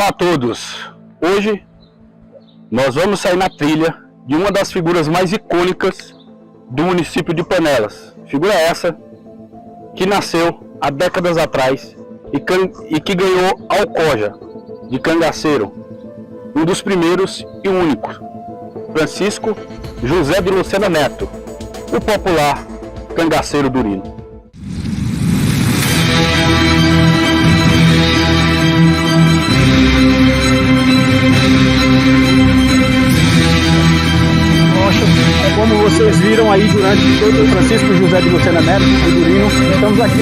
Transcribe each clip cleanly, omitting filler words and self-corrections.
Olá a todos! Hoje nós vamos sair na trilha de uma das figuras mais icônicas do município de Panelas. Figura essa que nasceu há décadas atrás e que ganhou alcoja de cangaceiro, um dos primeiros e únicos, Francisco José de Lucena Neto, o popular cangaceiro Durino. Como vocês viram aí durante todo o Francisco José de Lucena Neto, o Durino, estamos aqui.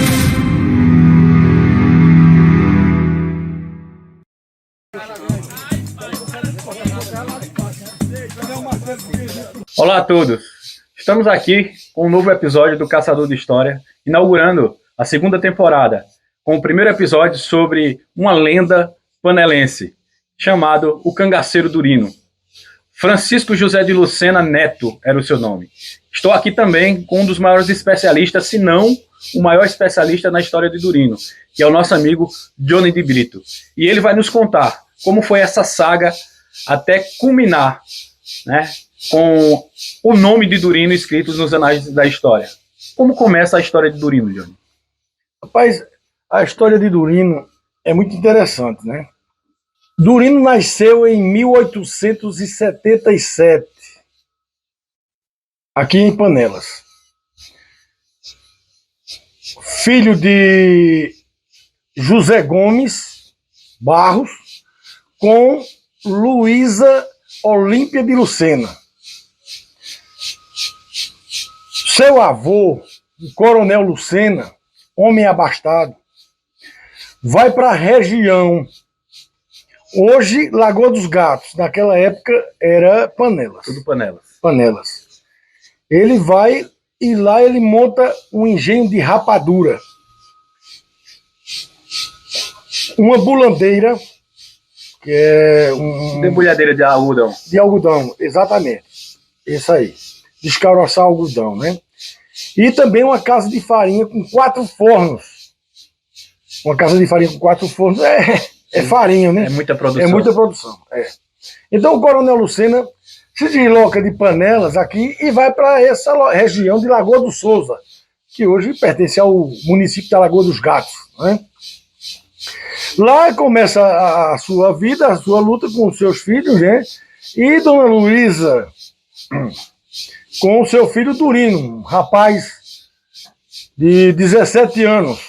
Olá a todos! Estamos aqui com um novo episódio do Caçador de História, inaugurando a segunda temporada, com o primeiro episódio sobre uma lenda panelense, chamado o Cangaceiro Durino. Francisco José de Lucena Neto era o seu nome. Estou aqui também com um dos maiores especialistas, se não o maior especialista na história de Durino, que é o nosso amigo Johnny de Brito. E ele vai nos contar como foi essa saga até culminar, né, com o nome de Durino escrito nos anais da história. Como começa a história de Durino, Johnny? Rapaz, a história de Durino é muito interessante, né? Durino nasceu em 1877, aqui em Panelas. Filho de José Gomes Barros com Luísa Olímpia de Lucena. Seu avô, o Coronel Lucena, homem abastado, vai para a região, hoje Lagoa dos Gatos, naquela época era Panelas. Tudo Panelas. Panelas. Ele vai e lá ele monta um engenho de rapadura. Uma bulandeira, que é Debulhadeira de algodão. de algodão, exatamente. Isso aí. Descaroçar algodão, né? E também uma casa de farinha com 4 fornos. Uma casa de farinha com 4 fornos é farinha, né? É muita produção. É muita produção, é. Então o Coronel Lucena se desloca de Panelas aqui e vai para essa região de Lagoa do Souza, que hoje pertence ao município da Lagoa dos Gatos, né? Lá começa a sua vida, a sua luta com os seus filhos, né? E Dona Luísa com o seu filho Durino, um rapaz de 17 anos.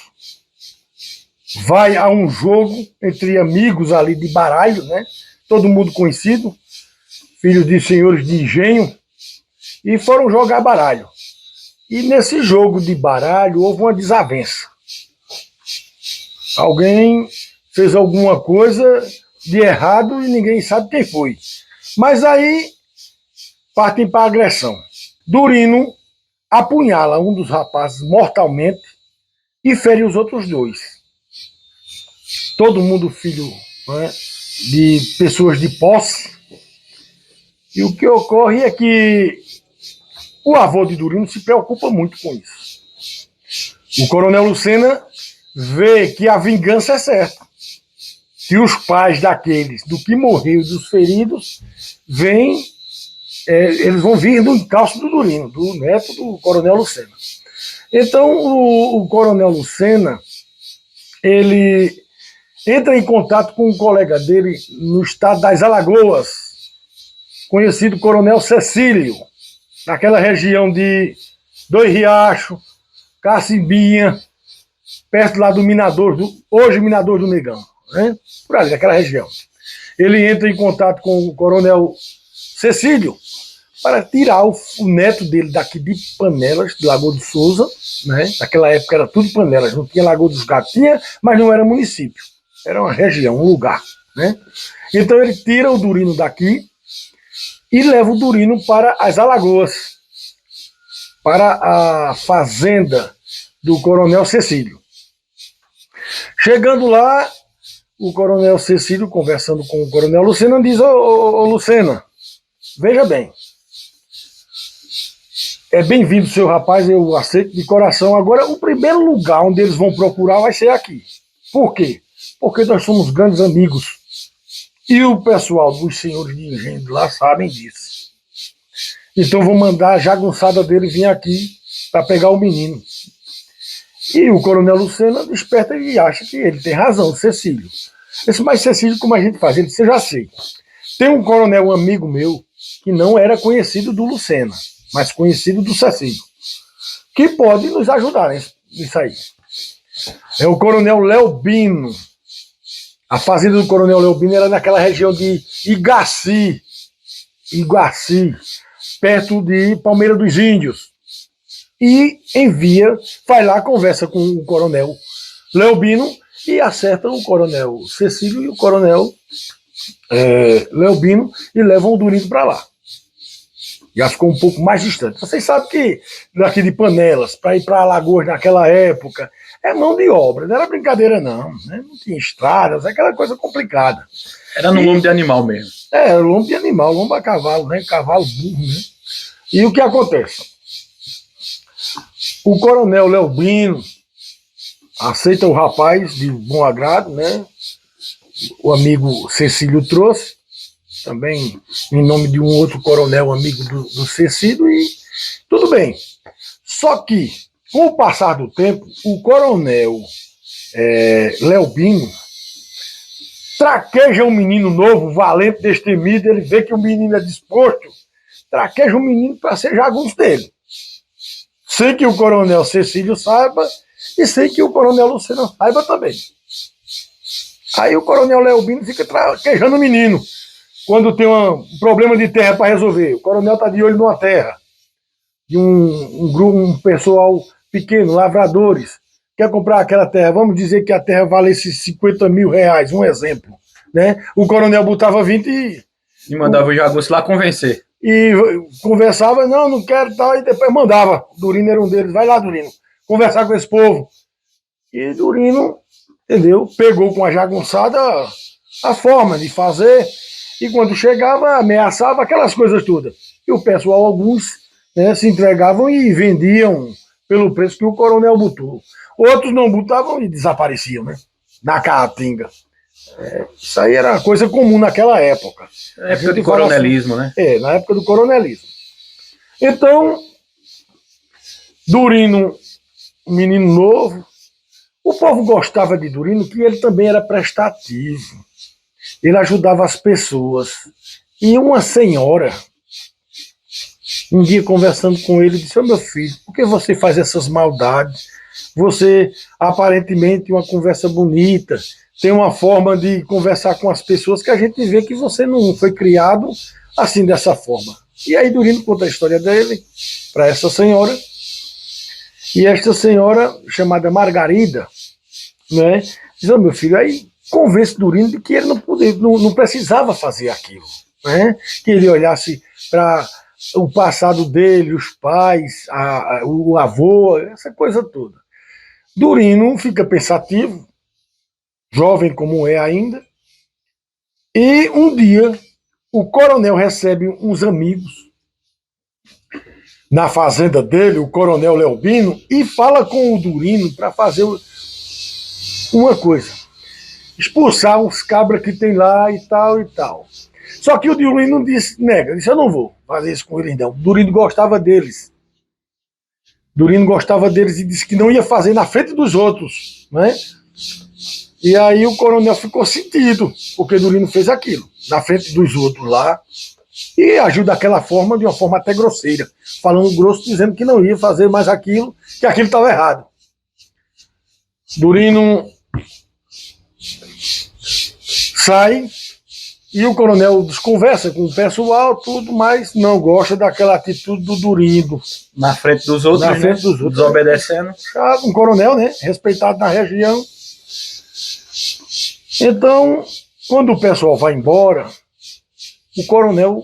Vai a um jogo entre amigos ali de baralho, né? Todo mundo conhecido, filho de senhores de engenho, e foram jogar baralho. E nesse jogo de baralho houve uma desavença. Alguém fez alguma coisa de errado e ninguém sabe quem foi. Mas aí partem para a agressão. Durino apunhala um dos rapazes mortalmente e fere os outros 2. Todo mundo filho, né, de pessoas de posse. E o que ocorre é que o avô de Durino se preocupa muito com isso. O Coronel Lucena vê que a vingança é certa. Que os pais daqueles, do que morreu e dos feridos, eles vão vir do encalço do Durino, do neto do Coronel Lucena. Então o Coronel Lucena, ele entra em contato com um colega dele no estado das Alagoas, conhecido Coronel Cecílio, naquela região de Dois Riachos, Cacimbinha, perto lá do Minador, hoje Minador do Negão, né? Por ali, naquela região. Ele entra em contato com o Coronel Cecílio para tirar o neto dele daqui de Panelas, de Lagoa do Souza, né? Naquela época era tudo Panelas, não tinha Lagoa dos Gatos, tinha, mas não era município. Era uma região, um lugar, né? Então ele tira o Durino daqui e leva o Durino para as Alagoas, para a fazenda do Coronel Cecílio. Chegando lá, o Coronel Cecílio, conversando com o Coronel Lucena, diz: ô Lucena, veja bem, é bem-vindo, seu rapaz, eu aceito de coração. Agora, o primeiro lugar onde eles vão procurar vai ser aqui. Por quê? Porque nós somos grandes amigos. E o pessoal dos senhores de engenho lá sabem disso. Então vou mandar a jagunçada dele vir aqui para pegar o menino. E o coronel Lucena desperta e acha que ele tem razão, Cecílio. Mas Cecílio, como a gente faz? Ele disse, eu já sei. Tem um coronel, um amigo meu, que não era conhecido do Lucena, mas conhecido do Cecílio, que pode nos ajudar nisso aí. É o coronel Leobino. A fazenda do coronel Leobino era naquela região de Igaci, perto de Palmeira dos Índios. E vai lá, conversa com o coronel Leobino e acerta o coronel Cecílio e o coronel Leobino e levam o Durinho para lá. Já ficou um pouco mais distante. Vocês sabem que daqui de Panelas, para ir para Alagoas naquela época, é mão de obra, não era brincadeira não, né? Não tinha estradas, aquela coisa complicada. Era no lombo de animal mesmo. Lombo de animal, lombo a cavalo, né? Cavalo burro, né? E o que acontece? O coronel Leobino aceita o rapaz de bom agrado, né? O amigo Cecílio trouxe, também em nome de um outro coronel amigo do Cecílio, e tudo bem. Só que, com o passar do tempo, o coronel Leobino traqueja um menino novo, valente, destemido, ele vê que o menino é disposto, traqueja o menino para ser jagunço dele. Sem que o coronel Cecílio saiba e sem que o coronel Lucena saiba também. Aí o coronel Leobino fica traquejando o menino. Quando tem um problema de terra para resolver, o coronel está de olho numa terra. De um pessoal pequeno, lavradores, quer comprar aquela terra. Vamos dizer que a terra valesse 50 mil reais, um exemplo. Né? O coronel botava 20 e mandava o jagunço lá convencer. E conversava, não quero tal, e depois mandava. Durino era um deles, vai lá, Durino, conversar com esse povo. E Durino, entendeu, pegou com a jagunçada a forma de fazer, e quando chegava, ameaçava aquelas coisas todas. E o pessoal, alguns, né, se entregavam e vendiam pelo preço que o coronel botou. Outros não botavam e desapareciam, né, na caatinga. Isso aí era coisa comum naquela época. Na época do coronelismo, assim, né? Na época do coronelismo. Então, Durino, um menino novo, o povo gostava de Durino, que ele também era prestativo. Ele ajudava as pessoas. E uma senhora, um dia conversando com ele, disse, meu filho, por que você faz essas maldades? Você, aparentemente, uma conversa bonita, tem uma forma de conversar com as pessoas que a gente vê que você não foi criado assim, dessa forma. E aí Durino conta a história dele para essa senhora, e esta senhora, chamada Margarida, né, diz, meu filho, aí convence Durino de que ele não precisava fazer aquilo, né, que ele olhasse para o passado dele, os pais, o avô, essa coisa toda. Durino fica pensativo, jovem como é ainda, e um dia o coronel recebe uns amigos na fazenda dele, o coronel Leobino, e fala com o Durino para fazer uma coisa, expulsar uns cabras que tem lá e tal e tal. Só que o Durino disse, eu não vou fazer isso com eles não. O Durino gostava deles. Durino gostava deles e disse que não ia fazer na frente dos outros, né? E aí o coronel ficou sentido, porque Durino fez aquilo, na frente dos outros lá, e agiu daquela forma, de uma forma até grosseira, falando grosso, dizendo que não ia fazer mais aquilo, que aquilo estava errado. Durino sai, e o coronel desconversa com o pessoal, tudo, mas não gosta daquela atitude do Durino. Na frente dos outros, na frente dos outros, desobedecendo. Um coronel, né, respeitado na região. Então, quando o pessoal vai embora, o coronel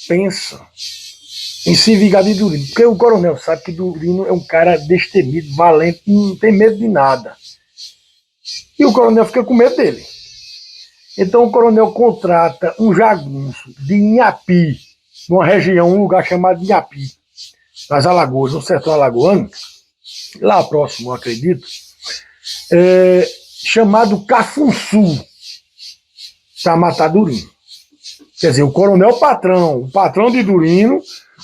pensa em se vingar de Durino, porque o coronel sabe que Durino é um cara destemido, valente, não tem medo de nada. E o coronel fica com medo dele. Então o coronel contrata um jagunço de Inhapi, numa região, um lugar chamado Inhapi, nas Alagoas, no sertão alagoano, lá próximo, eu acredito, chamado Cafunçu. para matar Durino. Quer dizer, o coronel o patrão de Durino,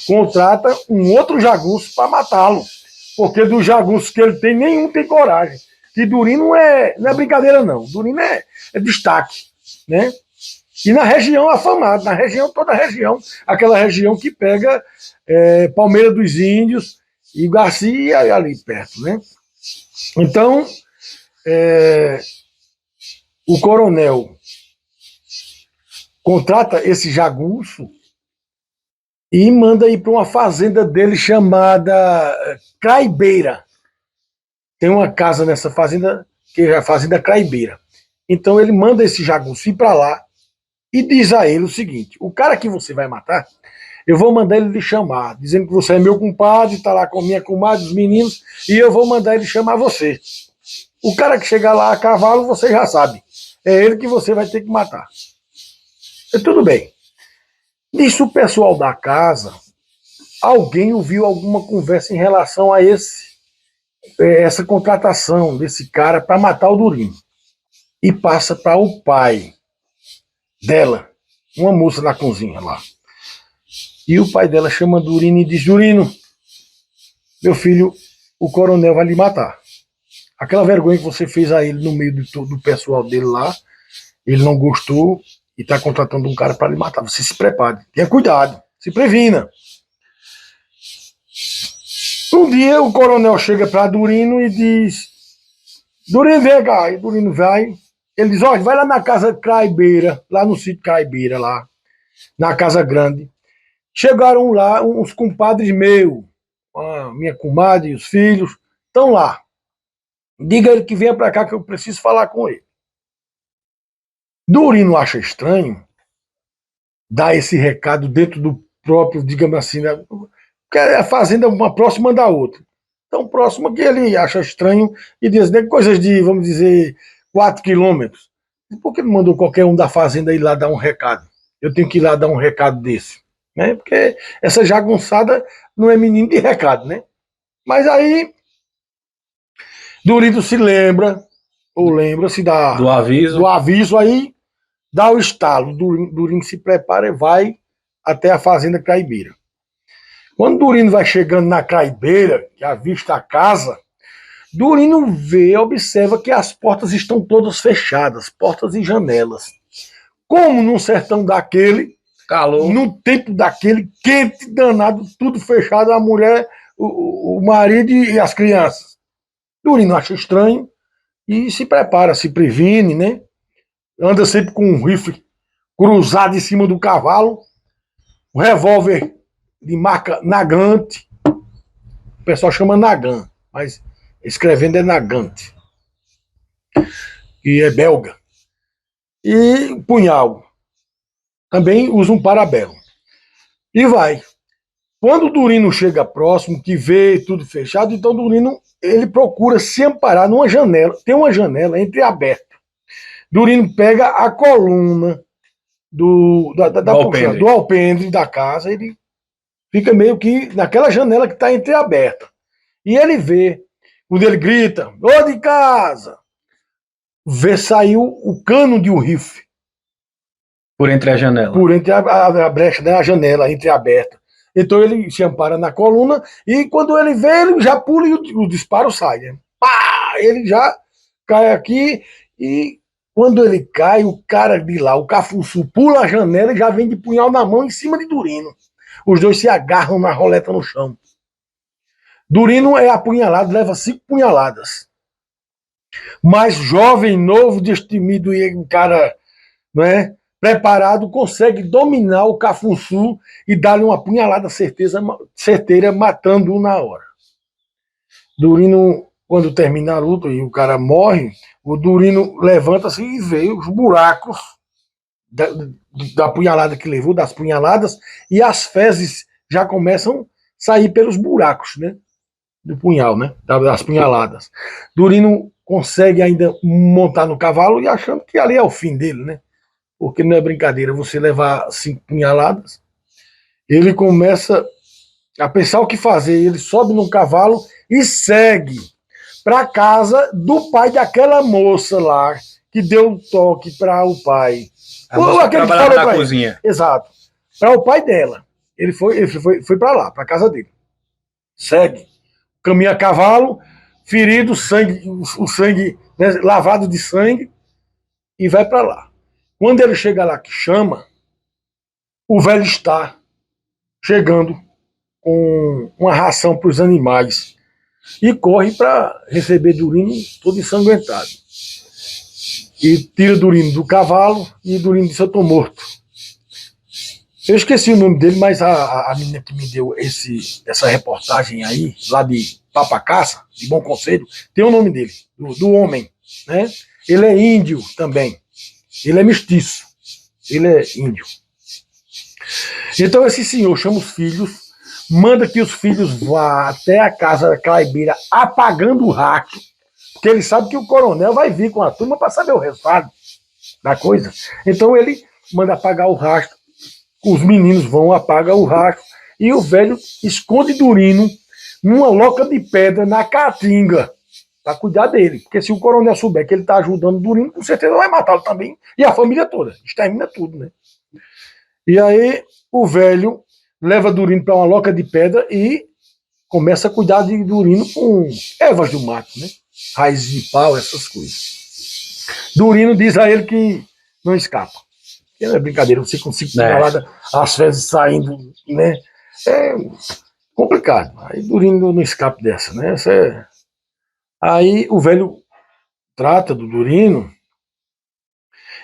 contrata um outro jagunço para matá-lo. Porque dos jagunços que ele tem, nenhum tem coragem. Que Durino não é brincadeira, não. Durino é destaque, né? E na região afamada, na região, toda a região, aquela região que pega Palmeira dos Índios e Garcia ali perto, né? Então, o coronel contrata esse jagunço e manda ir para uma fazenda dele chamada Craibeira. Tem uma casa nessa fazenda, que é a Fazenda Craibeira. Então ele manda esse jagunço ir para lá e diz a ele o seguinte: o cara que você vai matar, eu vou mandar ele lhe chamar, dizendo que você é meu compadre, está lá com minha comadre, os meninos, e eu vou mandar ele chamar você. O cara que chegar lá a cavalo, você já sabe. É ele que você vai ter que matar. Tudo bem. Nisso o pessoal da casa, alguém ouviu alguma conversa em relação a essa contratação desse cara para matar o Durino. E passa para o pai dela, uma moça na cozinha lá. E o pai dela chama Durino e diz: Durino, meu filho, o coronel vai lhe matar. Aquela vergonha que você fez a ele no meio do pessoal dele lá, ele não gostou e está contratando um cara para lhe matar. Você se prepare, tenha cuidado, se previna. Um dia o coronel chega para Durino e diz: Durino, vem cá. E Durino vai. Ele diz: olha, vai lá na casa Craibeira, lá no sítio Craibeira, lá, na Casa Grande. Chegaram lá uns compadres meus, a minha comadre e os filhos, estão lá. Diga ele que venha para cá que eu preciso falar com ele. Durino acha estranho dar esse recado dentro do próprio, digamos assim, porque a fazenda é uma próxima da outra. Tão próxima que ele acha estranho e diz, né, coisas de, vamos dizer, 4 quilômetros. Por que não mandou qualquer um da fazenda ir lá dar um recado? Eu tenho que ir lá dar um recado desse. Né? Porque essa jagunçada não é menino de recado, né? Mas aí Durino se lembra, ou lembra-se do aviso, aí dá o estalo. Durino se prepara e vai até a fazenda Craibeira. Quando Durino vai chegando na Craibeira, que avista a casa, Durino observa que as portas estão todas fechadas, portas e janelas. Como num sertão daquele, calor, num tempo daquele, quente, danado, tudo fechado, a mulher, o marido e as crianças. Durino acha estranho e se prepara, se previne, né? Anda sempre com um rifle cruzado em cima do cavalo, um revólver de marca Nagant, o pessoal chama Nagant, mas escrevendo é Nagant, que é belga, e punhal, também usa um parabelo, e vai. Quando o Durino chega próximo, que vê tudo fechado, então Durino ele procura se amparar numa janela, tem uma janela entreaberta. Durino pega a coluna do alpendre da casa, ele fica meio que naquela janela que está entreaberta. E ele vê, quando ele grita, ô de casa, vê saiu o cano de um rifle. Por entre a janela. Por entre a brecha, né, a janela entreaberta. Então ele se ampara na coluna e quando ele vê, ele já pula e o disparo sai. Né? Pá! Ele já cai aqui e quando ele cai, o cara de lá, o Cafuçu, pula a janela e já vem de punhal na mão em cima de Durino. Os dois se agarram na roleta no chão. Durino é apunhalado, leva 5 punhaladas. Mas jovem, novo, destemido e um cara, não é, preparado, consegue dominar o Cafuçu e dar-lhe uma punhalada certeira, matando-o na hora. Durino, quando termina a luta e o cara morre, o Durino levanta-se e vê os buracos da punhalada que levou, das punhaladas, e as fezes já começam a sair pelos buracos, né, do punhal, né, das punhaladas. Durino consegue ainda montar no cavalo e achando que ali é o fim dele, né, porque não é brincadeira você levar 5 punhaladas. Ele começa a pensar o que fazer, ele sobe no cavalo e segue para casa do pai daquela moça lá, que deu um toque para o pai. A moça Aquele que trabalhava falou na pra ele. cozinha. Exato. Para o pai dela. Ele foi para lá, para casa dele. Segue. Caminha a cavalo, ferido, sangue, o sangue, né, lavado de sangue, e vai para lá. Quando ele chega lá que chama, o velho está chegando com uma ração para os animais e corre para receber Durino todo ensanguentado. E tira Durino do cavalo e Durino disse: eu estou morto. Eu esqueci o nome dele, mas a menina que me deu essa reportagem aí, lá de Papacaça, de Bom Conselho, tem o nome dele, do homem, né? Ele é índio também. Ele é mestiço. Ele é índio. Então esse senhor chama os filhos, manda que os filhos vá até a casa da Claibeira apagando o rastro, porque ele sabe que o coronel vai vir com a turma para saber o resultado da coisa. Então ele manda apagar o rastro, os meninos vão, apagam o rastro, e o velho esconde Durino numa loca de pedra na caatinga, para cuidar dele. Porque se o coronel souber que ele está ajudando Durino, com certeza vai matá-lo também, e a família toda, extermina tudo, né? E aí o velho leva Durino para uma loca de pedra e começa a cuidar de Durino com ervas do mato, né? Raízes de pau, essas coisas. Durino diz a ele que não escapa. Que não é brincadeira, você com 5 toneladas, as fezes saindo, né? É complicado. Aí Durino não escapa dessa, né? Aí o velho trata do Durino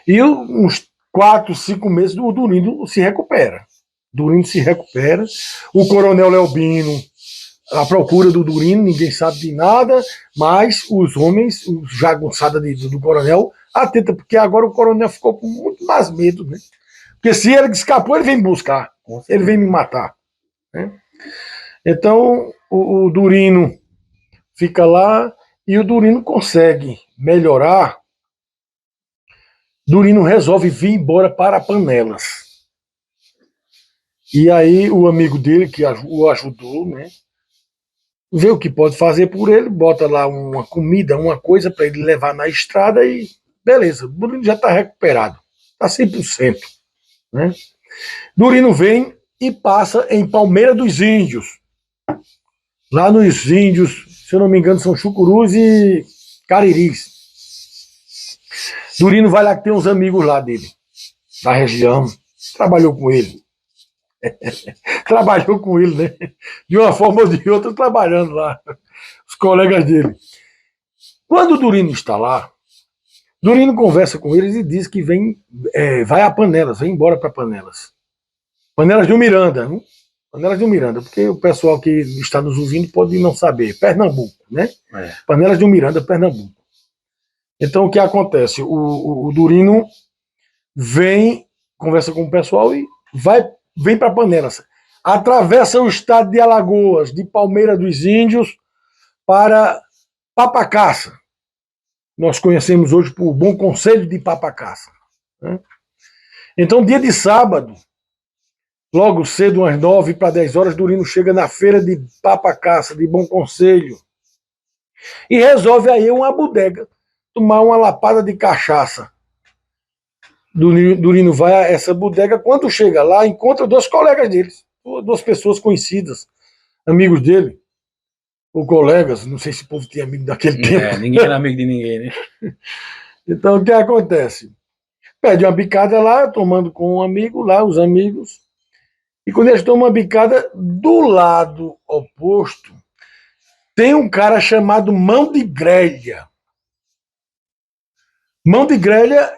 e uns 4, 5 meses o Durino se recupera. Durino se recupera. O coronel Leobino à procura do Durino, ninguém sabe de nada, mas os homens, os jagunçadas do coronel, atenta, porque agora o coronel ficou com muito mais medo, né? Porque se ele escapou, ele vem me buscar, ele vem me matar, né? Então o Durino fica lá e o Durino consegue melhorar. Durino resolve vir embora para Panelas. E aí o amigo dele, que o ajudou, né, vê o que pode fazer por ele, bota lá uma comida, uma coisa para ele levar na estrada e beleza, o Durino já está recuperado, está 100%. Né? Durino vem e passa em Palmeira dos Índios. Lá nos Índios, se eu não me engano, são Chucurus e Cariris. Durino vai lá que tem uns amigos lá dele, da região, trabalhou com ele. Trabalhou com ele, né? De uma forma ou de outra, trabalhando lá, os colegas dele. Quando o Durino está lá, Durino conversa com eles e diz que vai a Panelas, vem embora para Panelas. Panelas do Miranda, hein? Panelas do Miranda, porque o pessoal que está nos ouvindo pode não saber. Pernambuco, né? É. Panelas do Miranda, Pernambuco. Então o que acontece? O Durino vem, conversa com o pessoal e vem para Panelas. Atravessa o estado de Alagoas, de Palmeira dos Índios, para Papacaça. Nós conhecemos hoje por Bom Conselho de Papacaça. Né? Então, dia de sábado, logo cedo, umas 9 para 10 horas, Durino chega na feira de Papacaça, de Bom Conselho, e resolve aí uma bodega, tomar uma lapada de cachaça. Durino vai a essa bodega, quando chega lá, encontra 2 colegas deles, 2 pessoas conhecidas, amigos dele, ou colegas, não sei se o povo tinha amigo daquele tempo. Ninguém era amigo de ninguém, né? Então, o que acontece? Pede uma bicada lá, tomando com um amigo lá, os amigos, e quando eles tomam uma bicada, do lado oposto, tem um cara chamado Mão de Grelha. Mão de Grelha,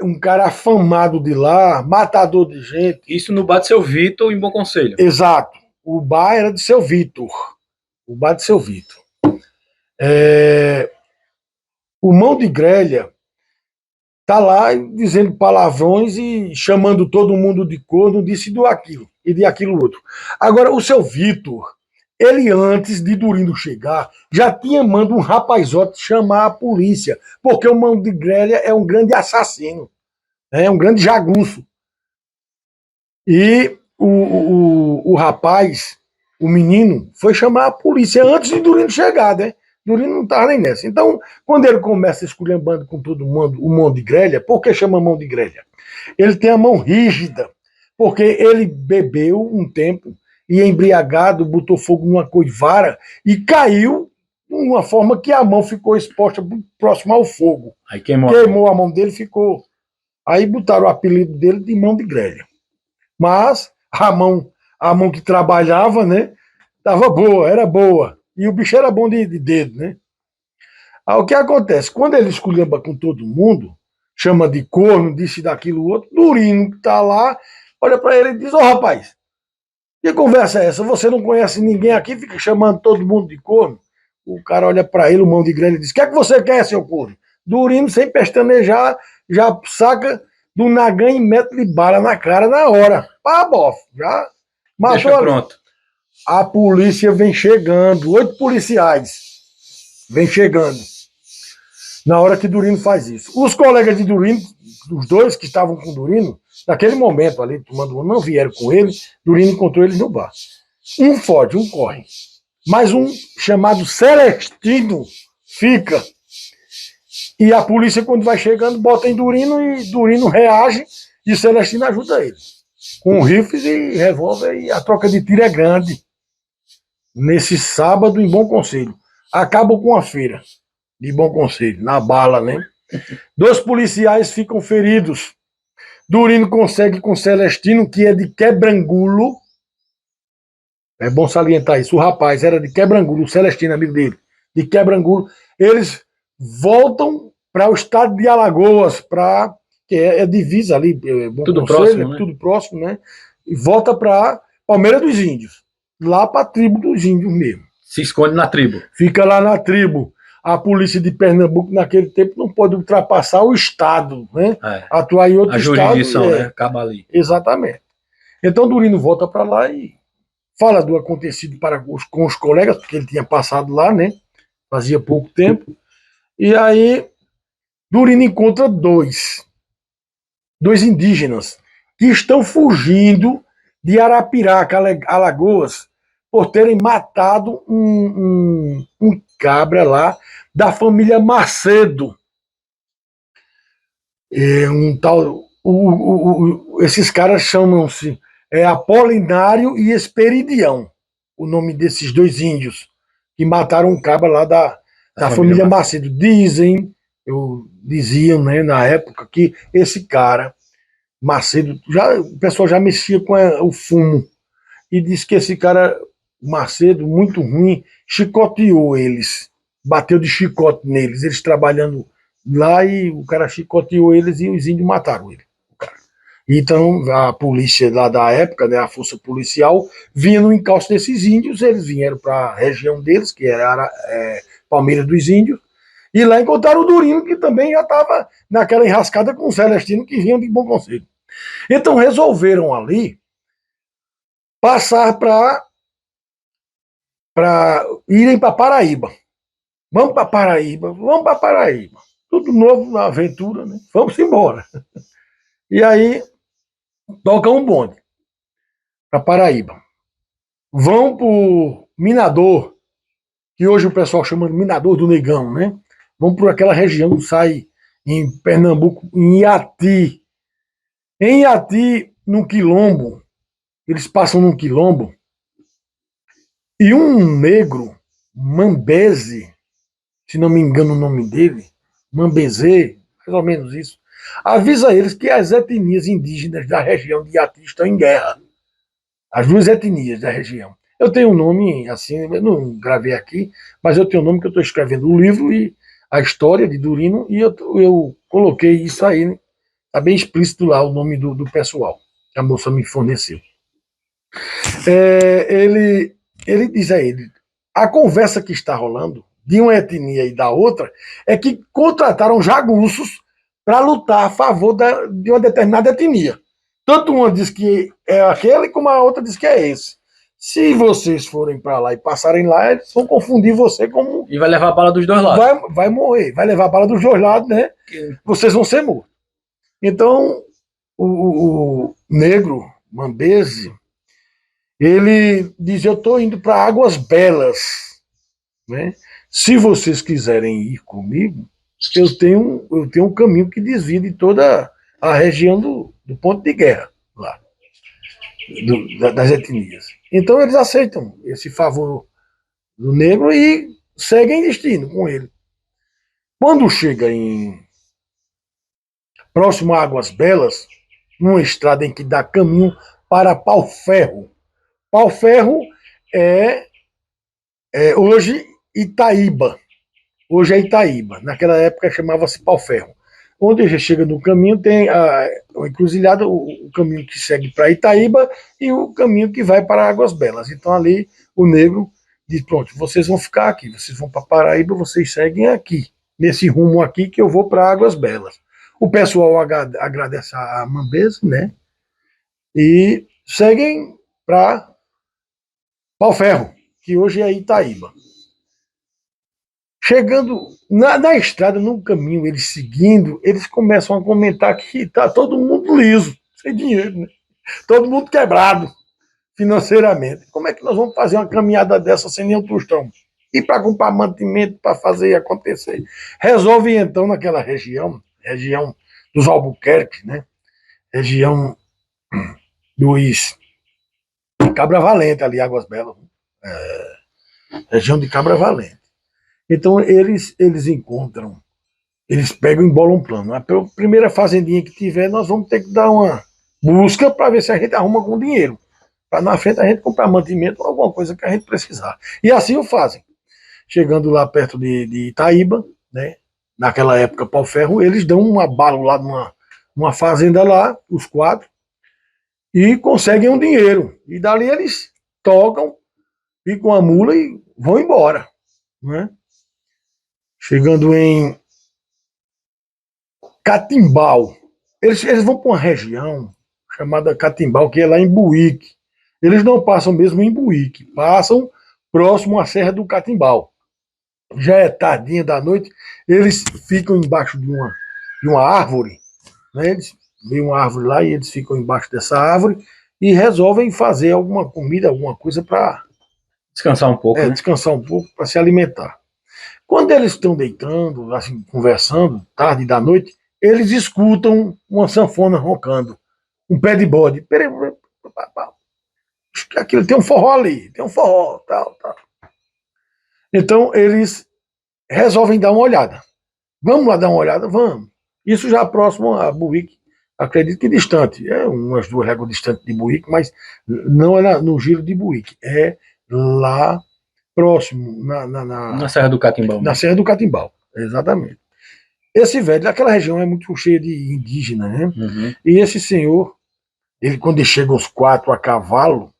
um cara afamado de lá, matador de gente. Isso no bar de Seu Vitor, em Bom Conselho. Exato. O bar era de Seu Vitor. O bar de Seu Vitor. O Mão de Grelha tá lá dizendo palavrões e chamando todo mundo de corno, disso e do aquilo, e de aquilo outro. Agora, o Seu Vitor, ele antes de Durino chegar, já tinha mandado um rapazote chamar a polícia, porque o Mão de Grelha é um grande assassino, é um grande jagunço. E o rapaz, o menino, foi chamar a polícia antes de Durino chegar, né? Durino não estava nem nessa. Então, quando ele começa esculhambando com todo mundo, o mão de grelha, por que chama mão de grelha? Ele tem a mão rígida, porque ele bebeu um tempo e embriagado, botou fogo numa coivara e caiu de uma forma que a mão ficou exposta próximo ao fogo. Aí queimou. Queimou a mão dele, ficou. Aí botaram o apelido dele de mão de grelha. Mas a mão que trabalhava, né, estava boa, era boa. E o bicho era bom de dedo, né? Aí o que acontece? Quando ele esculhamba com todo mundo, chama de corno, disse daquilo outro, Durino que tá lá, olha para ele e diz: ô rapaz, que conversa é essa? Você não conhece ninguém aqui, fica chamando todo mundo de corno? O cara olha para ele, o mão de grelha, e diz: o que é que você quer, seu corno? Durino, sem pestanejar, já saca do nagã e mete-lhe bala na cara na hora. Pá, bof, já matou. Deixa pronto. A polícia vem chegando, 8 policiais vem chegando na hora que Durino faz isso. Os colegas de Durino, os dois que estavam com Durino, naquele momento ali, tomando um, não vieram com ele, Durino encontrou eles no bar. Um foge, um corre. Mas um chamado Celestino fica. E a polícia, quando vai chegando, bota em Durino e Durino reage e Celestino ajuda ele. Com rifles e revólver, e a troca de tiro é grande. Nesse sábado, em Bom Conselho. Acabam com a feira de Bom Conselho, na bala, né? 2 policiais ficam feridos. Durino consegue com Celestino, que é de Quebrangulo. É bom salientar isso. O rapaz era de Quebrangulo, o Celestino, amigo dele, de Quebrangulo. Eles voltam para o estado de Alagoas, que é divisa ali, Bom Tudo Conselho, próximo, né? Tudo próximo, né? E volta para Palmeira dos Índios, lá para a tribo dos índios mesmo. Se esconde na tribo. Fica lá na tribo. A polícia de Pernambuco, naquele tempo, não pode ultrapassar o estado, né? É. Atuar em outro A estado. jurisdição, né? Acaba ali. Exatamente. Então Durino volta para lá e fala do acontecido com os colegas, porque ele tinha passado lá, né? Fazia pouco tempo. E aí Durino encontra dois indígenas que estão fugindo de Arapiraca, Alagoas, por terem matado um cabra lá da família Macedo. Um tal, esses caras chamam-se Apolinário e Esperidião, o nome desses 2 índios que mataram um cabra lá da família Macedo. Diziam, né, na época, que esse cara, Macedo, o pessoal já mexia com o fumo, e disse que esse cara, Macedo, muito ruim, chicoteou eles, bateu de chicote neles, eles trabalhando lá, e o cara chicoteou eles e os índios mataram ele. Então a polícia lá da época, né, a força policial, vinha no encalço desses índios, eles vieram para a região deles, que era Palmeira dos Índios, e lá encontraram o Durino, que também já estava naquela enrascada com o Celestino, que vinham de Bom Conselho. Então resolveram ali passar para irem para Paraíba. Vamos para Paraíba. Tudo novo na aventura, né? Vamos embora. E aí toca um bonde para Paraíba. Vão para o Minador, que hoje o pessoal chama de Minador do Negão, né? Vão por aquela região, sai em Pernambuco, em Iati. Em Iati, no Quilombo, eles passam num quilombo, e um negro, Mambeze, se não me engano o nome dele, Mambezê, mais ou menos isso, avisa eles que as etnias indígenas da região de Iati estão em guerra. As 2 etnias da região. Eu tenho um nome, assim, eu não gravei aqui, mas eu tenho um nome que eu estou escrevendo o livro e a história de Durino, e eu coloquei isso aí, né? Está bem explícito lá o nome do pessoal que a moça me forneceu. Ele diz a ele: a conversa que está rolando de uma etnia e da outra é que contrataram jagunços para lutar a favor de uma determinada etnia. Tanto uma diz que é aquele, como a outra diz que é esse. Se vocês forem para lá e passarem lá, eles vão confundir você como... E vai levar a bala dos 2 lados. Vai morrer, vai levar a bala dos 2 lados, né? Vocês vão ser mortos. Então, o negro, Mambeze, ele diz: eu estou indo para Águas Belas, né? se vocês quiserem ir comigo, eu tenho um caminho que desvia de toda a região do ponto de guerra, lá, das etnias. Então eles aceitam esse favor do negro e seguem destino com ele. Quando chega próximo a Águas Belas, numa estrada em que dá caminho para Pau-Ferro. Pau-Ferro é hoje Itaíba. Hoje é Itaíba. Naquela época chamava-se Pau-Ferro. Onde já chega no caminho tem a encruzilhada, o caminho que segue para Itaíba e o caminho que vai para Águas Belas. Então ali o negro diz, pronto, vocês vão ficar aqui, vocês vão para Paraíba, vocês seguem aqui, nesse rumo aqui que eu vou para Águas Belas. O pessoal agradece a Mambesa, né? E seguem para Pau-Ferro, que hoje é Itaíba. Chegando na estrada, no caminho, eles seguindo, eles começam a comentar que está todo mundo liso, sem dinheiro, né? Todo mundo quebrado financeiramente. Como é que nós vamos fazer uma caminhada dessa sem nenhum tostão? E para comprar mantimento, para fazer acontecer? Resolve então naquela região dos Albuquerques, né? Região dos Cabra Valente, ali, Águas Belas. Região de Cabra Valente. Então eles encontram, eles pegam e embolam um plano. A primeira fazendinha que tiver, nós vamos ter que dar uma busca para ver se a gente arruma algum dinheiro. Para na frente a gente comprar mantimento ou alguma coisa que a gente precisar. E assim o fazem. Chegando lá perto de Itaíba, né? Naquela época, Pau-Ferro, eles dão um abalo lá numa fazenda lá, os 4, e conseguem um dinheiro. E dali eles tocam, ficam a mula e vão embora, né? Chegando em Catimbau, eles vão para uma região chamada Catimbau, que é lá em Buíque. Eles não passam mesmo em Buíque, passam próximo à Serra do Catimbau. Já é tardinha da noite, eles ficam embaixo de uma árvore, né? Eles veem uma árvore lá e eles ficam embaixo dessa árvore e resolvem fazer alguma comida, alguma coisa para Descansar um pouco, né? descansar um pouco, para se alimentar. Quando eles estão deitando, assim, conversando, tarde da noite, eles escutam uma sanfona roncando, um pé de bode. Aquilo tem um forró ali, tem um forró, tal. Então eles resolvem dar uma olhada. Vamos lá dar uma olhada? Vamos. Isso já próximo a Buíque, acredito que distante, umas 2 léguas distante de Buíque, mas não é no giro de Buíque, é lá próximo, Na Serra do Catimbau. Na Serra do Catimbau, exatamente. Esse velho, aquela região é muito cheia de indígenas, né? Uhum. E esse senhor, quando chegam os 4 a cavalo,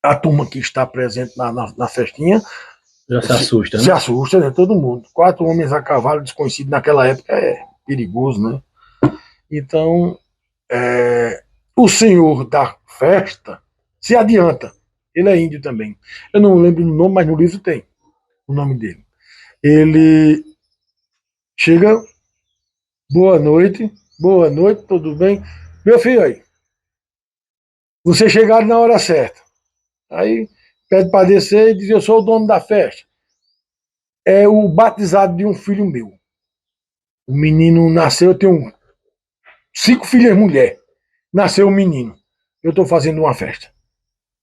a turma que está presente na festinha Já se assusta, né? se assusta, né? Todo mundo. 4 homens a cavalo desconhecido naquela época é perigoso, né? Então, o senhor da festa se adianta. Ele é índio também. Eu não lembro o nome, mas no livro tem o nome dele. Ele chega, boa noite, tudo bem? Meu filho aí, vocês chegaram na hora certa. Aí pede para descer e diz, eu sou o dono da festa. É o batizado de um filho meu. O menino nasceu, eu tenho 5 filhas mulher. Nasceu um menino. Eu estou fazendo uma festa.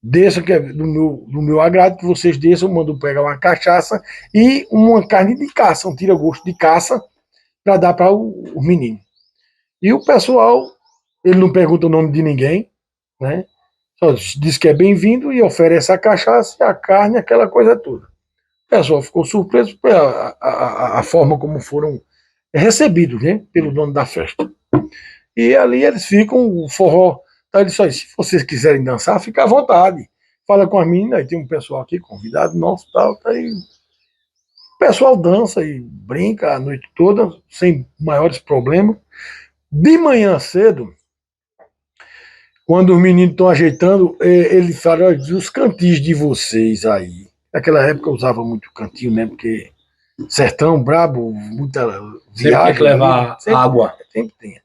Desça, que é do meu agrado, que vocês desçam, eu mando pegar uma cachaça e uma carne de caça, um tira-gosto de caça, para dar para o menino. E o pessoal, ele não pergunta o nome de ninguém, né? Só diz que é bem-vindo e oferece a cachaça, a carne, aquela coisa toda. O pessoal ficou surpreso pela a forma como foram recebidos, né, pelo dono da festa. E ali eles ficam, o forró. Então ele disse, se vocês quiserem dançar, fica à vontade. Fala com as meninas, aí tem um pessoal aqui, convidado nosso, tal, tá aí. O pessoal dança e brinca a noite toda, sem maiores problemas. De manhã cedo, quando os meninos estão ajeitando, ele fala, olha, os cantis de vocês aí. Naquela época eu usava muito cantinho, né? Porque sertão, brabo, muita viagem. Sempre tem que levar água. Sempre tem.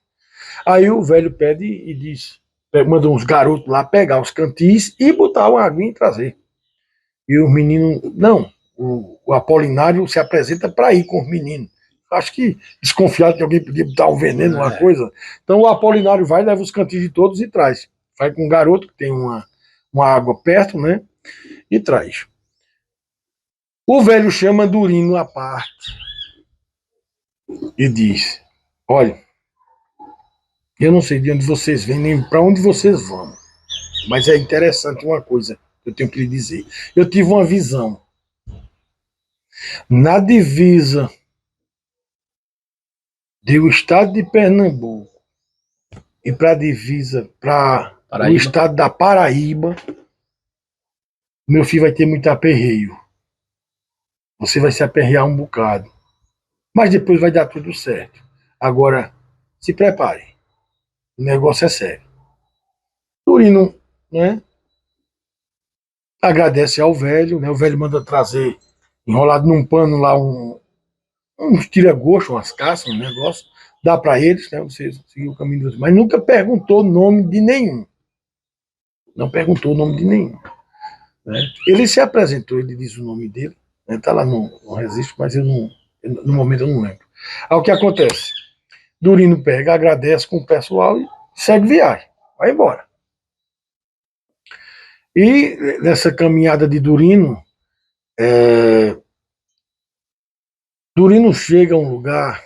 Aí o velho pede e diz, manda uns garotos lá pegar os cantis e botar uma aguinha e trazer. E os meninos, não, o Apolinário se apresenta para ir com os meninos. Acho que desconfiado que alguém podia botar um veneno, uma coisa. Então o Apolinário vai, leva os cantinhos de todos e traz. Vai com um garoto que tem uma água perto, né? E traz. O velho chama Durino à parte e diz: olha, eu não sei de onde vocês vêm, nem para onde vocês vão, mas é interessante uma coisa que eu tenho que lhe dizer. Eu tive uma visão. Na divisa do estado de Pernambuco e para a divisa para o estado da Paraíba, meu filho vai ter muito aperreio. Você vai se aperrear um bocado. Mas depois vai dar tudo certo. Agora, se prepare. O negócio é sério. Durino, né, agradece ao velho, né? O velho manda trazer, enrolado num pano lá, uns tira-gosto, umas caças, um negócio. Dá para eles, né? Vocês seguiram o caminho dos... Mas nunca perguntou o nome de nenhum. Não perguntou o nome de nenhum. Né? Ele se apresentou, ele diz o nome dele. Está lá no registro, mas no momento eu não lembro. Aí o que acontece? Durino pega, agradece com o pessoal e segue viagem. Vai embora. E nessa caminhada de Durino, Durino chega a um lugar,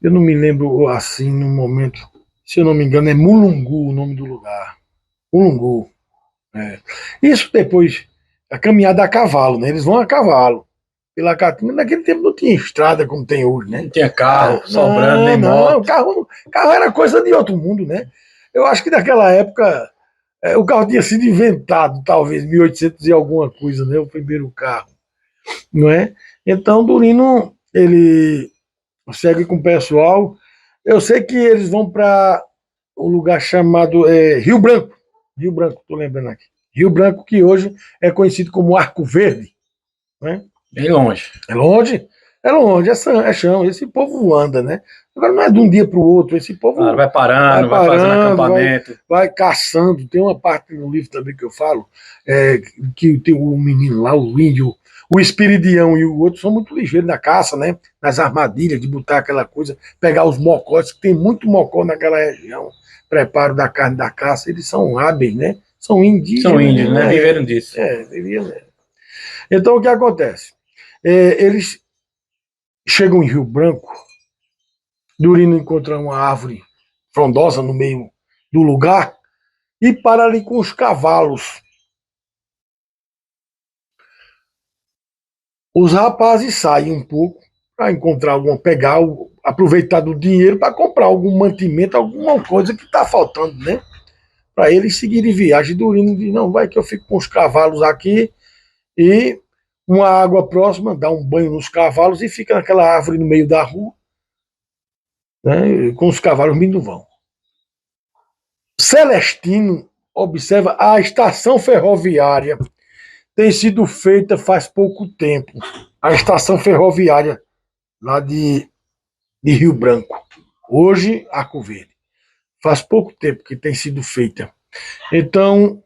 eu não me lembro assim no momento, se eu não me engano é Mulungu o nome do lugar. Mulungu. Isso depois, a caminhada a cavalo, né? Eles vão a cavalo. Pela Caatinga, naquele tempo não tinha estrada como tem hoje, né? Não tinha carro sobrando, nem moto. Carro era coisa de outro mundo, né? Eu acho que naquela época o carro tinha sido inventado, talvez, 1800 e alguma coisa, né? O primeiro carro, não é? Então, Durino, ele segue com o pessoal. Eu sei que eles vão para um lugar chamado Rio Branco. Rio Branco, estou lembrando aqui. Rio Branco, que hoje é conhecido como Arco Verde, né? Bem longe. É longe? É longe, é chão. Esse povo anda, né? Agora não é de um dia para o outro. Esse povo vai parando, vai fazendo acampamento. Vai caçando. Tem uma parte no livro também que eu falo, que tem o menino lá, o índio, o Espiridião e o outro são muito ligeiros na caça, né? Nas armadilhas, de botar aquela coisa, pegar os mocós, que tem muito mocó naquela região, preparo da carne da caça. Eles são hábeis, né? São indígenas. São índios, né? Viveram disso. Viviam mesmo. Então o que acontece? Eles chegam em Rio Branco, Durino encontra uma árvore frondosa no meio do lugar e para ali com os cavalos. Os rapazes saem um pouco para encontrar aproveitar do dinheiro para comprar algum mantimento, alguma coisa que está faltando, né? Para eles seguirem viagem. Durino diz: não, vai que eu fico com os cavalos aqui e uma água próxima, dá um banho nos cavalos e fica naquela árvore no meio da rua, né, com os cavalos vindo vão. Celestino observa a estação ferroviária tem sido feita faz pouco tempo. A estação ferroviária lá de Rio Branco, hoje Arco Verde. Faz pouco tempo que tem sido feita. Então,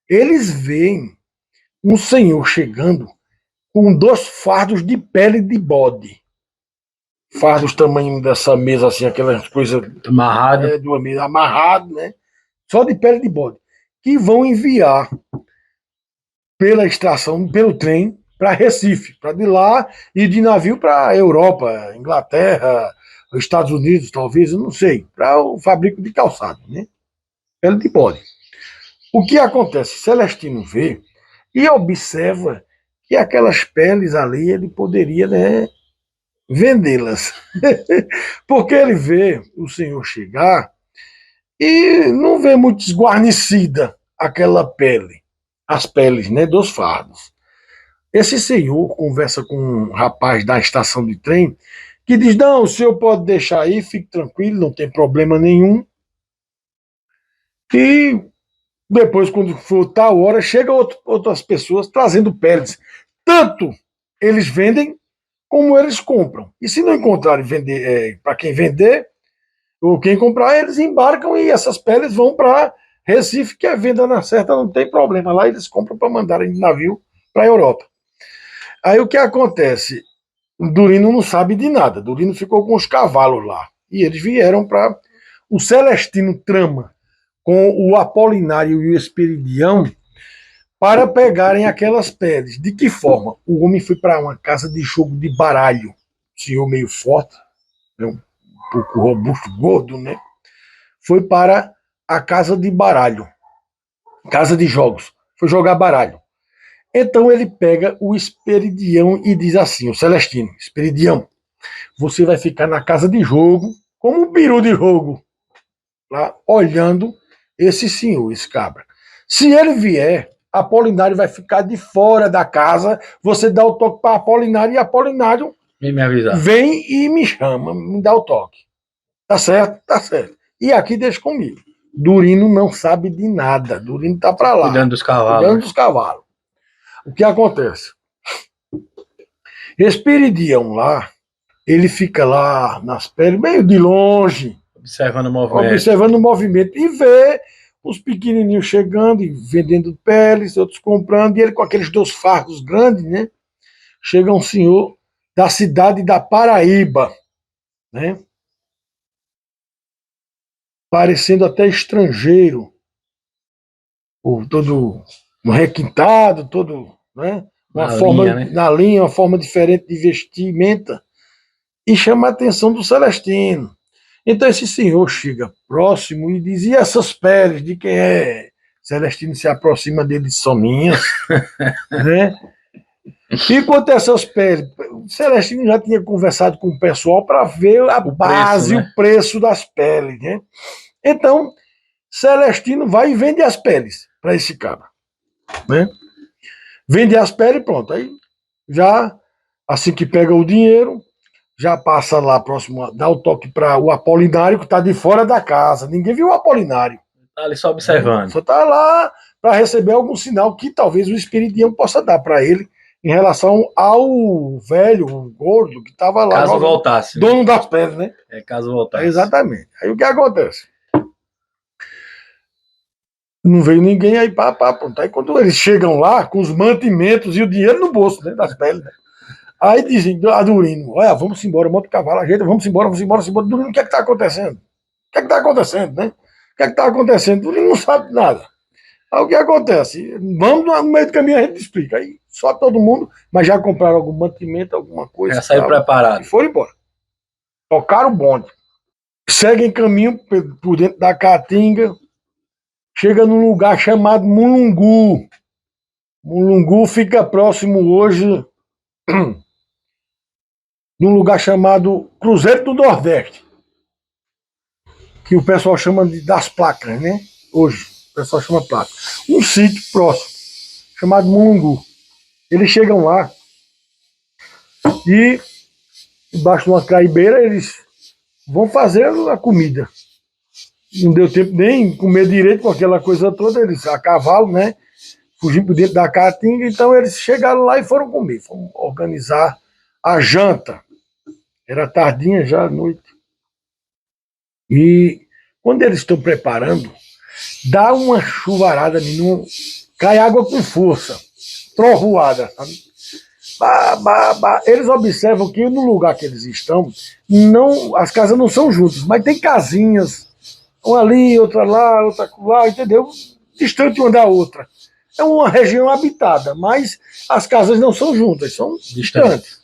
eles veem um senhor chegando com 2 fardos de pele de bode. Fardos tamanho dessa mesa, assim, aquelas coisas amarrado. De uma mesa, amarrado, né? Só de pele de bode. Que vão enviar pela estação, pelo trem, para Recife, para de lá ir de navio para Europa, Inglaterra, Estados Unidos, talvez, eu não sei, para o fabrico de calçado, né? Pele de bode. O que acontece? Celestino vê e observa que aquelas peles ali ele poderia, né, vendê-las. Porque ele vê o senhor chegar e não vê muito esguarnecida aquela pele, as peles, né, dos fardos. Esse senhor conversa com um rapaz da estação de trem que diz: não, o senhor pode deixar aí, fique tranquilo, não tem problema nenhum. E depois, quando for tal hora, chegam outras pessoas trazendo peles. Tanto eles vendem, como eles compram. E se não encontrarem vender, para quem vender, ou quem comprar, eles embarcam e essas peles vão para Recife, que a venda na certa não tem problema. Lá eles compram para mandarem de navio para a Europa. Aí o que acontece? O Durino não sabe de nada. Durino ficou com os cavalos lá. E eles vieram para. O Celestino trama com o Apolinário e o Esperidião para pegarem aquelas peles. De que forma? O homem foi para uma casa de jogo de baralho. Senhor meio forte, um pouco robusto, gordo, né? Foi para a casa de baralho. Casa de jogos. Foi jogar baralho. Então ele pega o Esperidião e diz assim, o Celestino, Esperidião, você vai ficar na casa de jogo, como um peru de jogo, lá, olhando esse senhor, esse cabra. Se ele vier, Apolinário vai ficar de fora da casa, você dá o toque para Apolinário e Apolinário Me avisar. vem e me chama, me dá o toque. Tá certo? Tá certo. E aqui deixa comigo. Durino não sabe de nada. Durino tá para lá. Cuidando dos cavalos. Cuidando dos cavalos. O que acontece? Esperidião lá, ele fica lá nas peles, meio de longe, Observando o movimento. observando o movimento e vê os pequenininhos chegando e vendendo peles, outros comprando, e ele com aqueles 2 fardos grandes, né? Chega um senhor da cidade da Paraíba, né? Parecendo até estrangeiro, todo requintado, todo, né? Uma Na forma linha, né? na linha, uma forma diferente de vestimenta, e chama a atenção do Celestino. Então esse senhor chega próximo e diz: e essas peles de quem é? Celestino se aproxima dele, são minhas, né? E quanto a essas peles, o Celestino já tinha conversado com o pessoal para ver a base, preço, né? o preço das peles, né? Então, Celestino vai e vende as peles para esse cabra, né? Vende as peles e pronto. Aí já, assim que pega o dinheiro, já passa lá próximo, dá o toque para o Apolinário, que está de fora da casa. Ninguém viu o Apolinário. Tá ali só observando. Só está lá para receber algum sinal que talvez o Espiridião possa dar para ele em relação ao velho, o gordo, que estava lá. Caso voltasse. Dono das peles, né? É, caso voltasse. Exatamente. Aí o que acontece? Não veio ninguém, aí pronto. Aí quando eles chegam lá, com os mantimentos e o dinheiro no bolso, né, das peles, né? Aí dizem a Durino: olha, vamos embora, monta o cavalo, ajeita, vamos embora. Durino, o que é que está acontecendo? O que é que está acontecendo, né? O que é que está acontecendo? Durino não sabe nada. Aí o que acontece? Vamos no meio do caminho, a gente explica. Aí só todo mundo, mas já compraram algum mantimento, alguma coisa. Já saiu preparado. E foram embora. Tocaram o bonde. Seguem caminho por dentro da Caatinga. Chega num lugar chamado Mulungu. Mulungu fica próximo hoje num lugar chamado Cruzeiro do Nordeste, que o pessoal chama das placas, né? Hoje, o pessoal chama placa. Um sítio próximo, chamado Mulungu. Eles chegam lá e, embaixo de uma caibeira, eles vão fazer a comida. Não deu tempo nem comer direito com aquela coisa toda, eles a cavalo, né? Fugindo por dentro da Caatinga, então eles chegaram lá e foram comer, foram organizar a janta. Era tardinha já à noite. E quando eles estão preparando, dá uma chuvarada, menino, cai água com força, trovoada, sabe? Eles observam que no lugar que eles estão, as casas não são juntas, mas tem casinhas, uma ali, outra lá, entendeu? Distante uma da outra. É uma região habitada, mas as casas não são juntas, são distantes.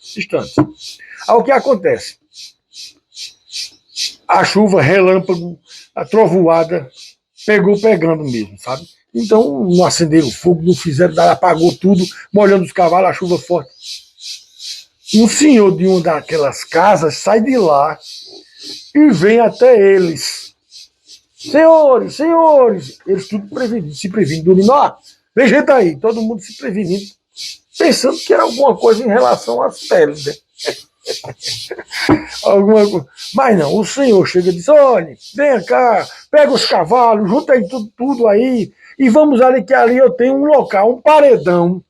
Aí o que acontece? A chuva, relâmpago, a trovoada, pegando mesmo, sabe? Então não acenderam fogo, não fizeram nada, apagou tudo, molhando os cavalos, a chuva forte. Um senhor de uma daquelas casas sai de lá e vem até eles. Senhores, eles tudo prevenindo, se prevenindo, dormindo, vem gente aí, todo mundo se prevenindo, pensando que era alguma coisa em relação às peles, né? Alguma coisa. Mas não, o senhor chega e diz: olha, vem cá, pega os cavalos, junta aí tudo aí, e vamos ali, que ali eu tenho um local, um paredão,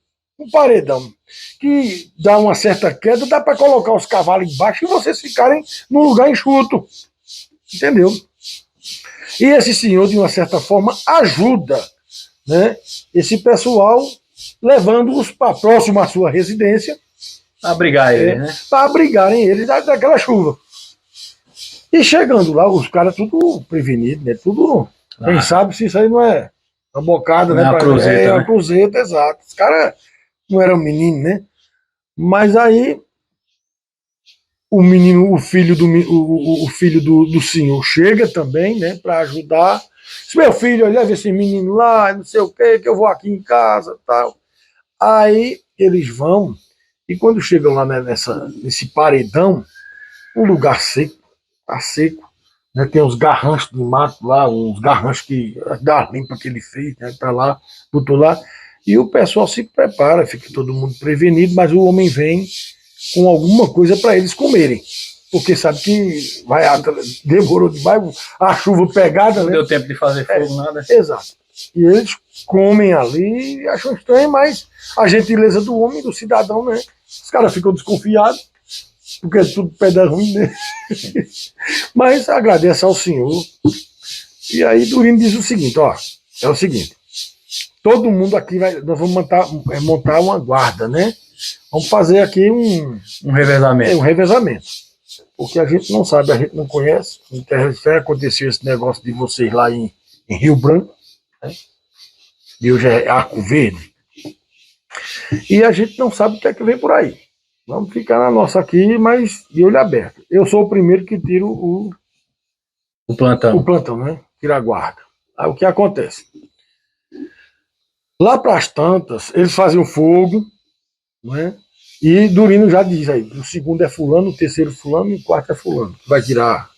que dá uma certa queda, dá para colocar os cavalos embaixo e vocês ficarem num lugar enxuto. Entendeu? E esse senhor, de uma certa forma, ajuda, né, esse pessoal, levando-os para próximo à sua residência, Abrigar ele, né? Para abrigarem eles daquela chuva. E chegando lá, os caras tudo prevenidos, né? Tudo. Quem sabe se isso aí não é uma bocada, não né? É uma cruzeta, é uma né? cruzeta, exato. Os caras não eram menino, né? Mas aí o menino, o filho do senhor chega também, né? Para ajudar. Diz, meu filho, leva esse menino lá, não sei o quê, que eu vou aqui em casa, tal. Aí eles vão, e quando chegam lá, né, nesse paredão, um lugar seco, tá seco, né, tem uns garranchos de mato lá, uns garranchos da limpa que ele fez, né, tá lá, botou lá, e o pessoal se prepara, fica todo mundo prevenido, mas o homem vem com alguma coisa para eles comerem, porque sabe que demorou demais, a chuva pegada, Não né? deu tempo de fazer fogo, nada. Exato. E eles comem ali e acham estranho, mas a gentileza do homem, do cidadão, né? Os caras ficam desconfiados, porque é tudo pedra ruim, né? Mas agradece ao senhor. E aí Durino diz o seguinte, ó, é o seguinte, todo mundo aqui nós vamos montar uma guarda, né? Vamos fazer aqui um revezamento. Um revezamento. Porque a gente não sabe, a gente não conhece. Já aconteceu esse negócio de vocês lá em Rio Branco, né? E hoje é Arco Verde. E a gente não sabe o que é que vem por aí. Vamos ficar na nossa aqui, mas de olho aberto. Eu sou o primeiro que tiro o plantão, né? Tira a guarda. Aí o que acontece? Lá para as tantas, eles fazem o fogo, né? E Durino já diz aí, o segundo é fulano, o terceiro fulano e o quarto é fulano. Vai tirar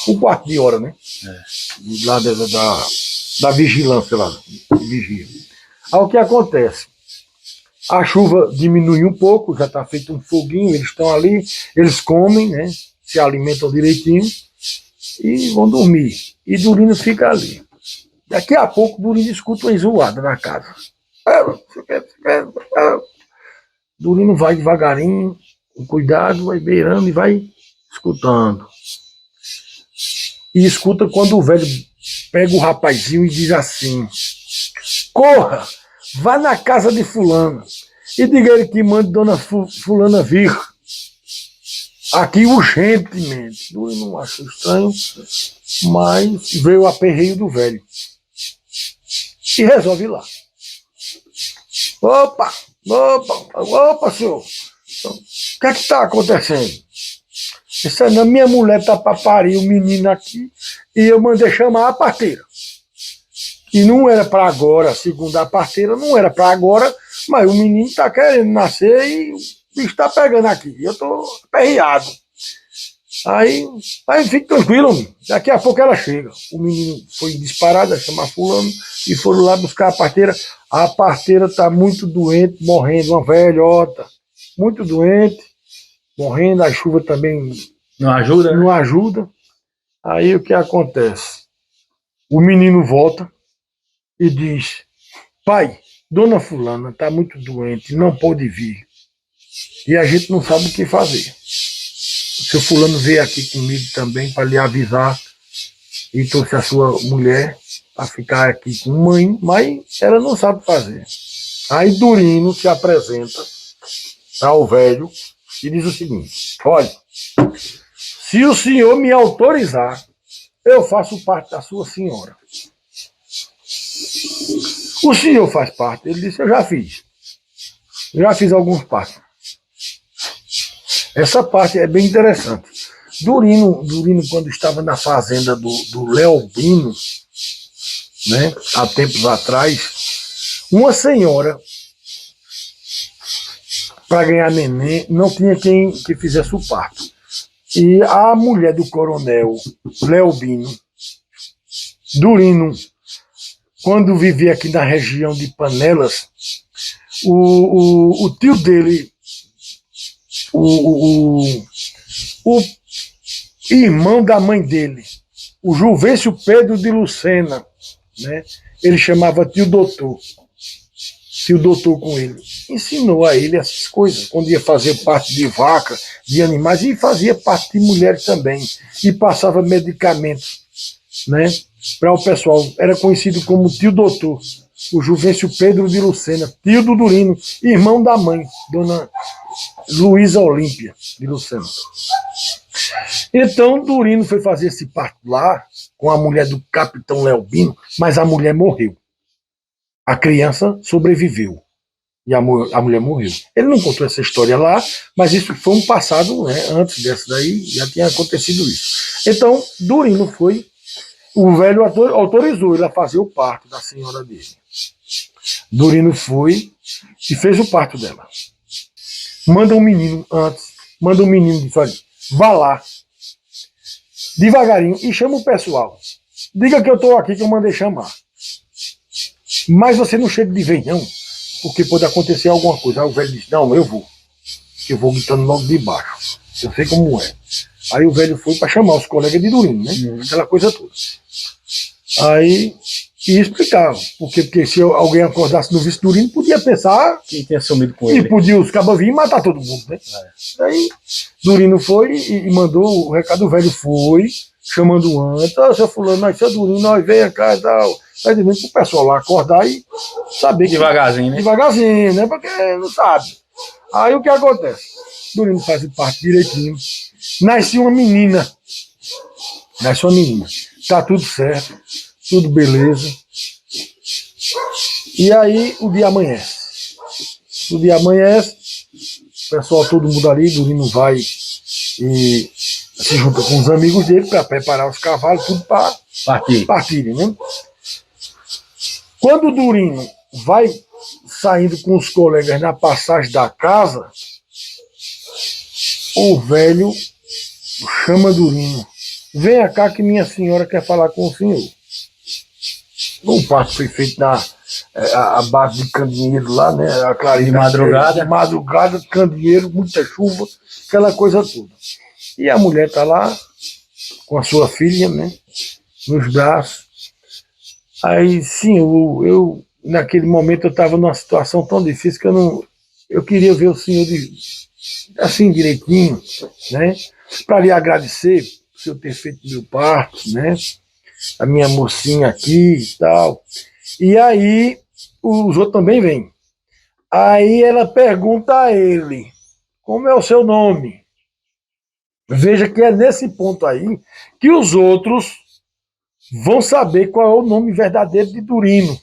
um quarto de hora, né? Lá da vigilância lá, vigia. Aí o que acontece? A chuva diminui um pouco, já está feito um foguinho, eles estão ali, eles comem, né? Se alimentam direitinho e vão dormir. E Durino fica ali. Daqui a pouco Durino escuta uma zoada na casa. Durino vai devagarinho, com cuidado, vai beirando e vai escutando. E escuta quando o velho pega o rapazinho e diz assim: corra, vá na casa de fulano e diga ele que mande dona fulana vir aqui urgentemente. Durino não achou estranho, mas veio o aperreio do velho. E resolve ir lá. Opa, senhor. O que é que está acontecendo? Isso é, minha mulher está para parir o menino aqui e eu mandei chamar a parteira. E não era para agora, segundo a parteira, não era para agora, mas o menino está querendo nascer e o bicho está pegando aqui. E eu estou aperreado. Aí fique tranquilo, menino. Daqui a pouco ela chega. O menino foi disparado a chamar fulano e foram lá buscar a parteira. A parteira está muito doente, morrendo, uma velhota, muito doente, morrendo, a chuva também não ajuda, não ajuda. Aí o que acontece? O menino volta e diz: pai, dona fulana está muito doente, não pode vir. E a gente não sabe o que fazer. O seu fulano veio aqui comigo também para lhe avisar e trouxe a sua mulher para ficar aqui com mãe, mas ela não sabe fazer. Aí Durino se apresenta ao velho e diz o seguinte: olha, se o senhor me autorizar, eu faço parte da sua senhora. O senhor faz parte? Ele disse: eu já fiz. Já fiz alguns partos. Essa parte é bem interessante. Durino quando estava na fazenda do Leobino, né, há tempos atrás, uma senhora, para ganhar neném, não tinha quem que fizesse o parto. E a mulher do coronel Leobino, Durino, quando vivia aqui na região de Panelas, o tio dele, o irmão da mãe dele, o Juvencio Pedro de Lucena, né? Ele chamava tio doutor com ele, ensinou a ele essas coisas, quando ia fazer parte de vaca, de animais, e fazia parte de mulheres também, e passava medicamentos né? Para o pessoal, era conhecido como tio doutor, o Juvencio Pedro de Lucena, tio do Durino, irmão da mãe, dona Luísa Olímpia de Lucena. Então, Durino foi fazer esse parto lá com a mulher do capitão Leobino, mas a mulher morreu. A criança sobreviveu e a mulher morreu. Ele não contou essa história lá, mas isso foi um passado, né? Antes dessa daí já tinha acontecido isso. Então, Durino foi, o velho autorizou ele a fazer o parto da senhora dele. Durino foi e fez o parto dela. Manda um menino antes, manda um menino disso ali, vá lá, devagarinho, e chama o pessoal. Diga que eu estou aqui, que eu mandei chamar. Mas você não chega de vez, não, porque pode acontecer alguma coisa. Aí o velho disse, não, eu vou gritando logo de baixo. Eu sei como é. Aí o velho foi para chamar os colegas de Durino, né? Aquela coisa toda. Aí, e explicava. Porque se alguém acordasse no vice Durino, podia pensar Quem tinha sumido com ele. e podia os cabas vir e matar todo mundo, né? Aí Durino foi e mandou o recado. O velho foi, chamando antes, seu fulano, nós seu Durino, nós venha cá e tal. Tá dizendo pro pessoal lá acordar e saber que Devagarzinho, né? devagarzinho, né? Porque não sabe. Aí o que acontece? Durino faz o parto direitinho. Nasce uma menina. Tá tudo certo, tudo beleza. E aí o dia amanhece. O pessoal, todo mundo ali, Durino vai e se junta com os amigos dele para preparar os cavalos, tudo para partirem, né? Quando o Durino vai saindo com os colegas na passagem da casa, o velho chama Durino. Venha cá que minha senhora quer falar com o senhor. O parto foi feito a base de candeeiro lá, né? A clarinha De madrugada, candeeiro, muita chuva, aquela coisa toda. E a mulher tá lá com a sua filha, né? Nos braços. Aí, sim, eu naquele momento eu estava numa situação tão difícil que eu queria ver o senhor assim direitinho, né? Para lhe agradecer por eu ter feito meu parto, né? A minha mocinha aqui e tal. E aí os outros também vêm. Aí ela pergunta a ele, como é o seu nome? Veja que é nesse ponto aí que os outros vão saber qual é o nome verdadeiro de Durino.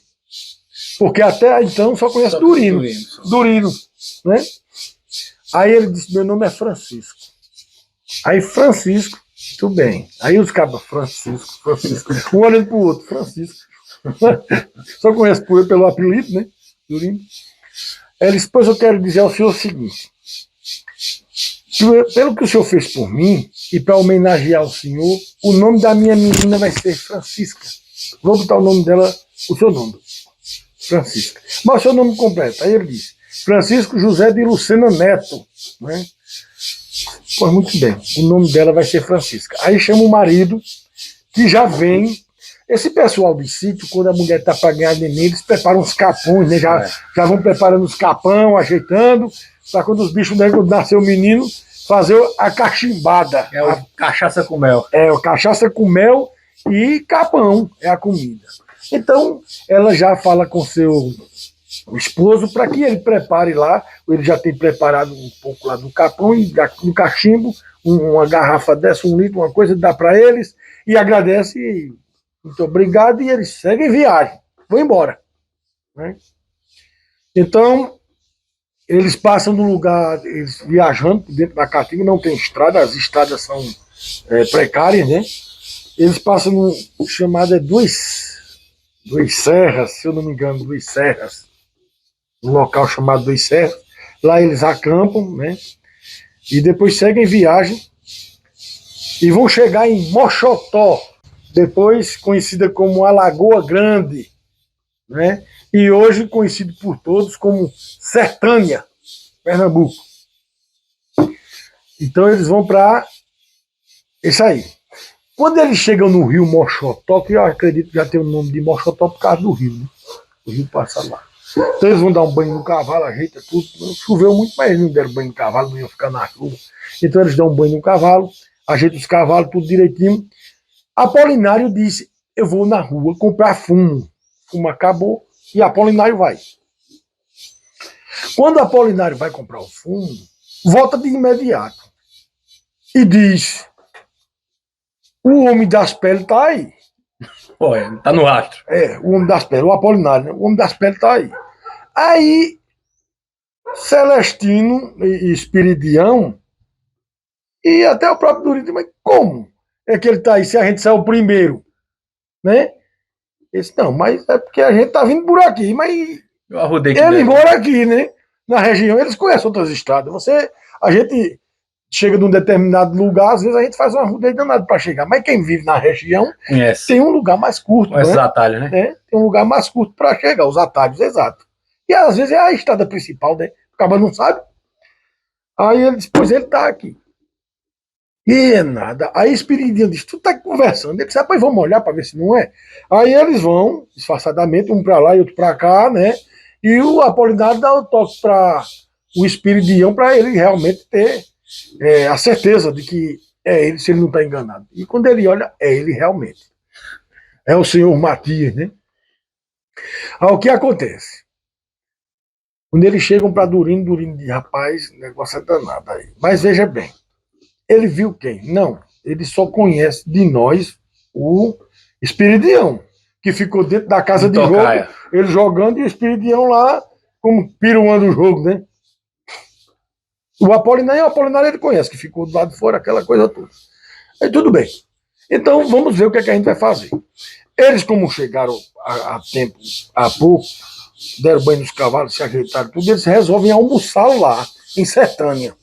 Porque até então só conhece Durino. Durino, né? Aí ele disse, meu nome é Francisco. Aí Francisco, tudo bem. Aí os cabos, Francisco. Um olhando pro outro, Francisco. Só conhece pelo apelido, né? Durino. Ele disse, pois eu quero dizer ao senhor o seguinte. Pelo que o senhor fez por mim, e para homenagear o senhor, o nome da minha menina vai ser Francisca. Vou botar o nome dela, o seu nome. Francisca. Mas o seu nome completo. Aí ele disse, Francisco José de Lucena Neto. Né? Pois muito bem, o nome dela vai ser Francisca. Aí chama o marido, que já vem. Esse pessoal de sítio, quando a mulher está para ganhar neném, eles preparam uns capões, né? Já vão preparando os capão, ajeitando, para quando os bichos nascer o menino, fazer a cachimbada. É o cachaça com mel. É, o cachaça com mel e capão é a comida. Então, ela já fala com seu esposo para que ele prepare lá, ele já tem preparado um pouco lá do capão e do cachimbo, uma garrafa dessa, 1 litro, uma coisa, dá para eles, e agradece, e muito obrigado, e eles seguem viagem, vão embora. Né? Então, eles passam no lugar, eles viajando dentro da caatinga, não tem estrada, as estradas são precárias, né? Eles passam no chamado Duas Serras, se eu não me engano, Duas Serras, um local chamado Duas Serras. Lá eles acampam, né? E depois seguem viagem e vão chegar em Mochotó, depois conhecida como Alagoa Grande, né? E hoje conhecido por todos como Sertânia, Pernambuco. Então eles vão para isso aí. Quando eles chegam no rio Mochotó, que eu acredito que já tem o nome de Mochotó por causa do rio, né? O rio passa lá. Então eles vão dar um banho no cavalo, ajeita tudo. Choveu muito, mas eles não deram banho no cavalo, não iam ficar na chuva. Então eles dão um banho no cavalo, ajeitam os cavalos, tudo direitinho. Apolinário disse, eu vou na rua comprar fumo. Fumo acabou e Apolinário vai. Quando Apolinário vai comprar o fumo, volta de imediato e diz, o homem das peles tá aí. Pô, tá no rastro. O homem das peles, o Apolinário, né? O homem das peles tá aí. Aí, Celestino e Espiridião, e até o próprio Durinho, mas como é que ele tá aí se a gente saiu primeiro? Né? Ele disse, não, mas é porque a gente tá vindo por aqui, mas Eu arrudei que ele deve. mora aqui, né? Na região, eles conhecem outras estradas. A gente chega num determinado lugar, às vezes a gente faz uma rodeio danada para chegar, mas quem vive na região Conhece. tem um lugar mais curto, Com esses né? atalhos, né? Tem um lugar mais curto para chegar, os atalhos, exato. E às vezes é a estrada principal, né? O cara não sabe. Aí ele diz, pois ele tá aqui. E é nada. Aí Espiridião diz, tu tá conversando. Ele disse, pois vamos olhar para ver se não é. Aí eles vão, disfarçadamente, um para lá e outro para cá, né? E o Apolinário dá o toque para o Espiridião para ele realmente ter a certeza de que é ele, se ele não está enganado. E quando ele olha, é ele realmente. É o senhor Matias, né? Aí o que acontece? Quando eles chegam para Durinho diz, rapaz, o negócio é danado aí. Mas veja bem, ele viu quem? Não, ele só conhece de nós o Espiridião, que ficou dentro da casa de jogo, ele jogando e o Espiridião lá, como piruando o jogo, né? O Apolinário ele conhece, que ficou do lado de fora, aquela coisa toda. Aí tudo bem. Então vamos ver o que é que a gente vai fazer. Eles, como chegaram a tempo, há pouco, deram banho nos cavalos, se ajeitaram tudo, eles resolvem almoçar lá, em Sertânia.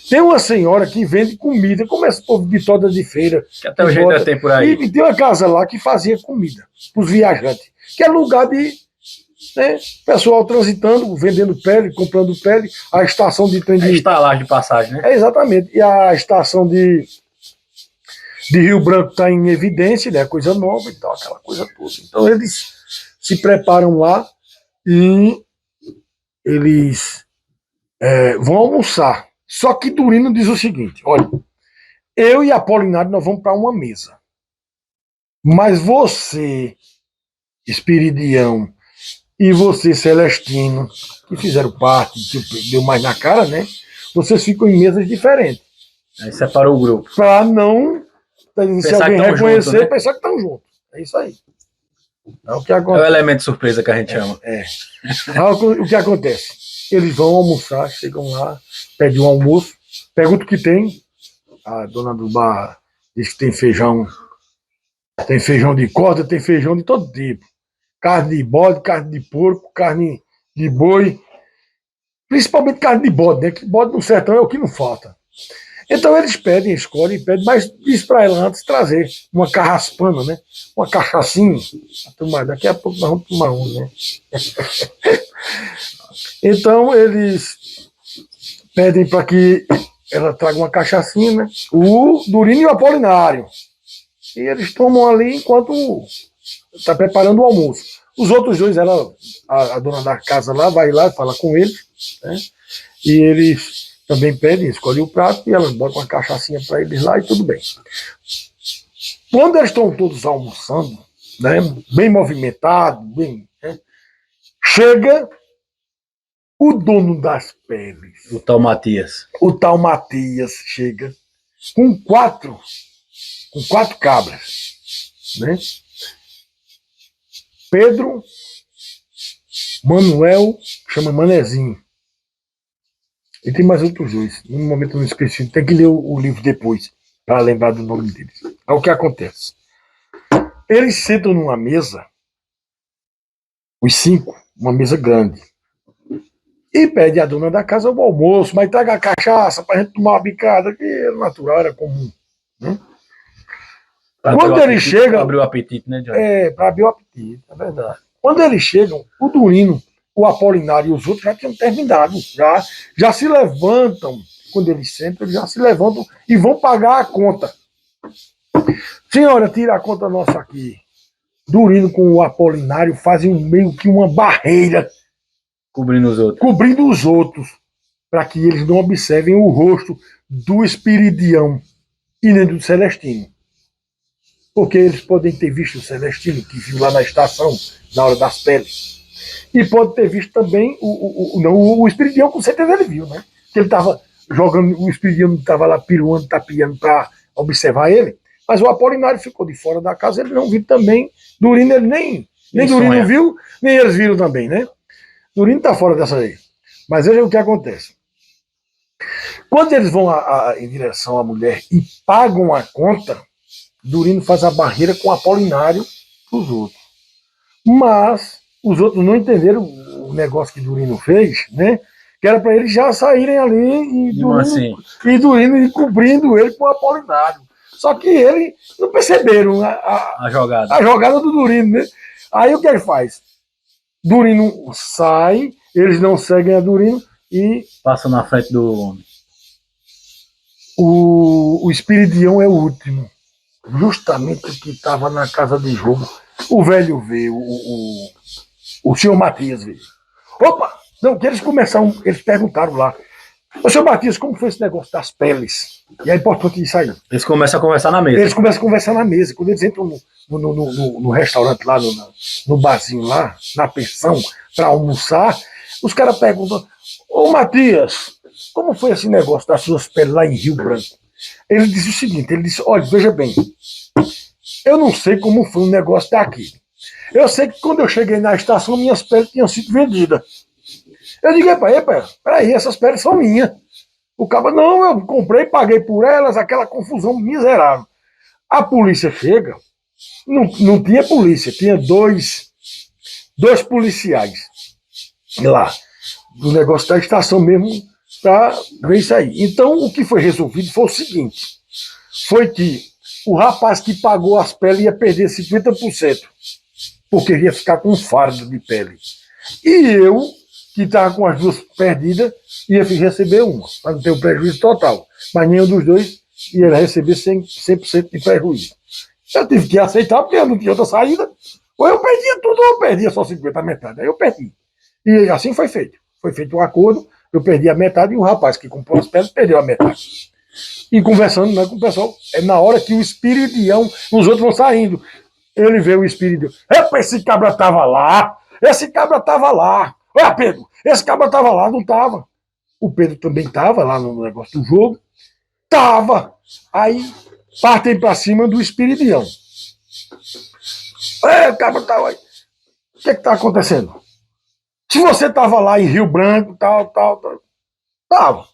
Tem uma senhora que vende comida, como esse povo de toda de feira. Que até o jeito tem por aí. E tem uma casa lá que fazia comida para os viajantes, que é lugar de pessoal transitando, vendendo pele, comprando pele, a estação de trem de... É estalagem de passagem, né? Exatamente. E a estação de Rio Branco está em evidência, né? Coisa nova e tal, aquela coisa toda. Então eles se preparam lá e eles vão almoçar. Só que Durino diz o seguinte, olha, eu e Apolinário nós vamos para uma mesa. Mas você, Espiridião, e você, Celestino, que fizeram parte, que deu mais na cara, né? Vocês ficam em mesas diferentes. Aí separou o grupo. Para não, se alguém reconhecer, junto, né? pensar que estão juntos. É isso aí. É o que É o acontece. elemento surpresa que a gente chama. O que acontece? Eles vão almoçar, chegam lá, pedem um almoço, perguntam o que tem. A dona do bar diz que tem feijão de corda, tem feijão de todo tipo. Carne de bode, carne de porco, carne de boi, principalmente carne de bode, né? Que bode no sertão é o que não falta. Então eles pedem, escolhem, pedem, mas diz para ela antes trazer uma carraspana, né? Uma cachaçinha. Daqui a pouco nós vamos tomar um, né? Então eles pedem para que ela traga uma cachaçinha, né? O Durino e o Apolinário. E eles tomam ali enquanto está preparando o almoço. Os outros dois, a dona da casa lá, vai lá e fala com eles, né? E eles também pedem, escolhem o prato e elas botam uma cachaçinha para eles lá e tudo bem. Quando eles estão todos almoçando, né, bem movimentado, né, chega o dono das peles. O tal Matias. O tal Matias chega com quatro cabras, né? Pedro, Manuel, chama Manezinho. E tem mais outros dois. No momento eu não esqueci. Tem que ler o livro depois para lembrar do nome deles. É o que acontece. Eles sentam numa mesa, os 5, uma mesa grande, e pede à dona da casa o almoço, mas traga a cachaça para a gente tomar uma bicada, que era natural, era comum. Né? Quando eles chegam... Para abrir o apetite, né, Jorge? Para abrir o apetite, é verdade. Quando eles chegam, o Durino, o Apolinário e os outros já tinham terminado. Já se levantam, quando eles sentam, eles já se levantam e vão pagar a conta. Senhora, tira a conta nossa aqui. Durino com o Apolinário fazem meio que uma barreira Cobrindo os outros. Para que eles não observem o rosto do Espiridião e nem do Celestino. porque eles podem ter visto o Celestino, que viu lá na estação, na hora das peles. E pode ter visto também o Espiridião, com certeza ele viu, né? Que ele estava jogando, o Espiridião estava lá piruando, tapiando para observar ele, mas o Apolinário ficou de fora da casa, ele não viu também. Durino, ele nem Durino viu, nem eles viram também, né? Durino está fora dessa aí. Mas veja o que acontece. Quando eles vão em direção à mulher e pagam a conta, Durino faz a barreira com o Apolinário para os outros. Mas os outros não entenderam o negócio que Durino fez, né? Que era para eles já saírem ali e Durino ir cobrindo ele com o Apolinário. Só que eles não perceberam a jogada do Durino, né? Aí o que ele faz? Durino sai, eles não seguem a Durino e... passa na frente do homem. O Espiridião é o último. Justamente o que estava na casa de jogo. O velho veio, o senhor Matias veio. Opa! Não, que eles perguntaram lá. Ô, senhor Matias, como foi esse negócio das peles? E é importante isso aí. Eles começam a conversar na mesa. Eles começam a conversar na mesa. Quando eles entram no restaurante lá, no barzinho lá, na pensão, para almoçar, os caras perguntam: ô Matias, como foi esse negócio das suas peles lá em Rio Branco? Ele disse o seguinte, ele disse: olha, veja bem, eu não sei como foi o negócio daqui. Eu sei que quando eu cheguei na estação, minhas peles tinham sido vendidas. Eu digo: peraí, essas peles são minhas. O cara: não, eu comprei, paguei por elas, aquela confusão miserável. A polícia chega, não tinha polícia, tinha dois policiais lá, do negócio da estação mesmo, para ver isso aí. Então, o que foi resolvido foi o seguinte, foi que o rapaz que pagou as peles ia perder 50%, porque ia ficar com um fardo de pele. E eu, que estava com as duas perdidas, ia receber uma, para não ter um prejuízo total. Mas nenhum dos dois ia receber 100% de prejuízo. Eu tive que aceitar, porque eu não tinha outra saída. Ou eu perdia tudo, ou eu perdia só 50%, a metade. Aí eu perdi. E assim foi feito. Foi feito um acordo, eu perdi a metade e o rapaz que comprou as peles perdeu a metade. E conversando, né, com o pessoal, é na hora que o Espiridião, os outros vão saindo. Ele vê o Espiridião. Epa, esse cabra estava lá! Esse cabra estava lá! Olha, Pedro, esse cabra estava lá, não estava. O Pedro também estava lá no negócio do jogo. Tava. Aí partem para cima do Espiridião. O cabra estava aí. O que está acontecendo? Se você estava lá em Rio Branco, tal. Tava.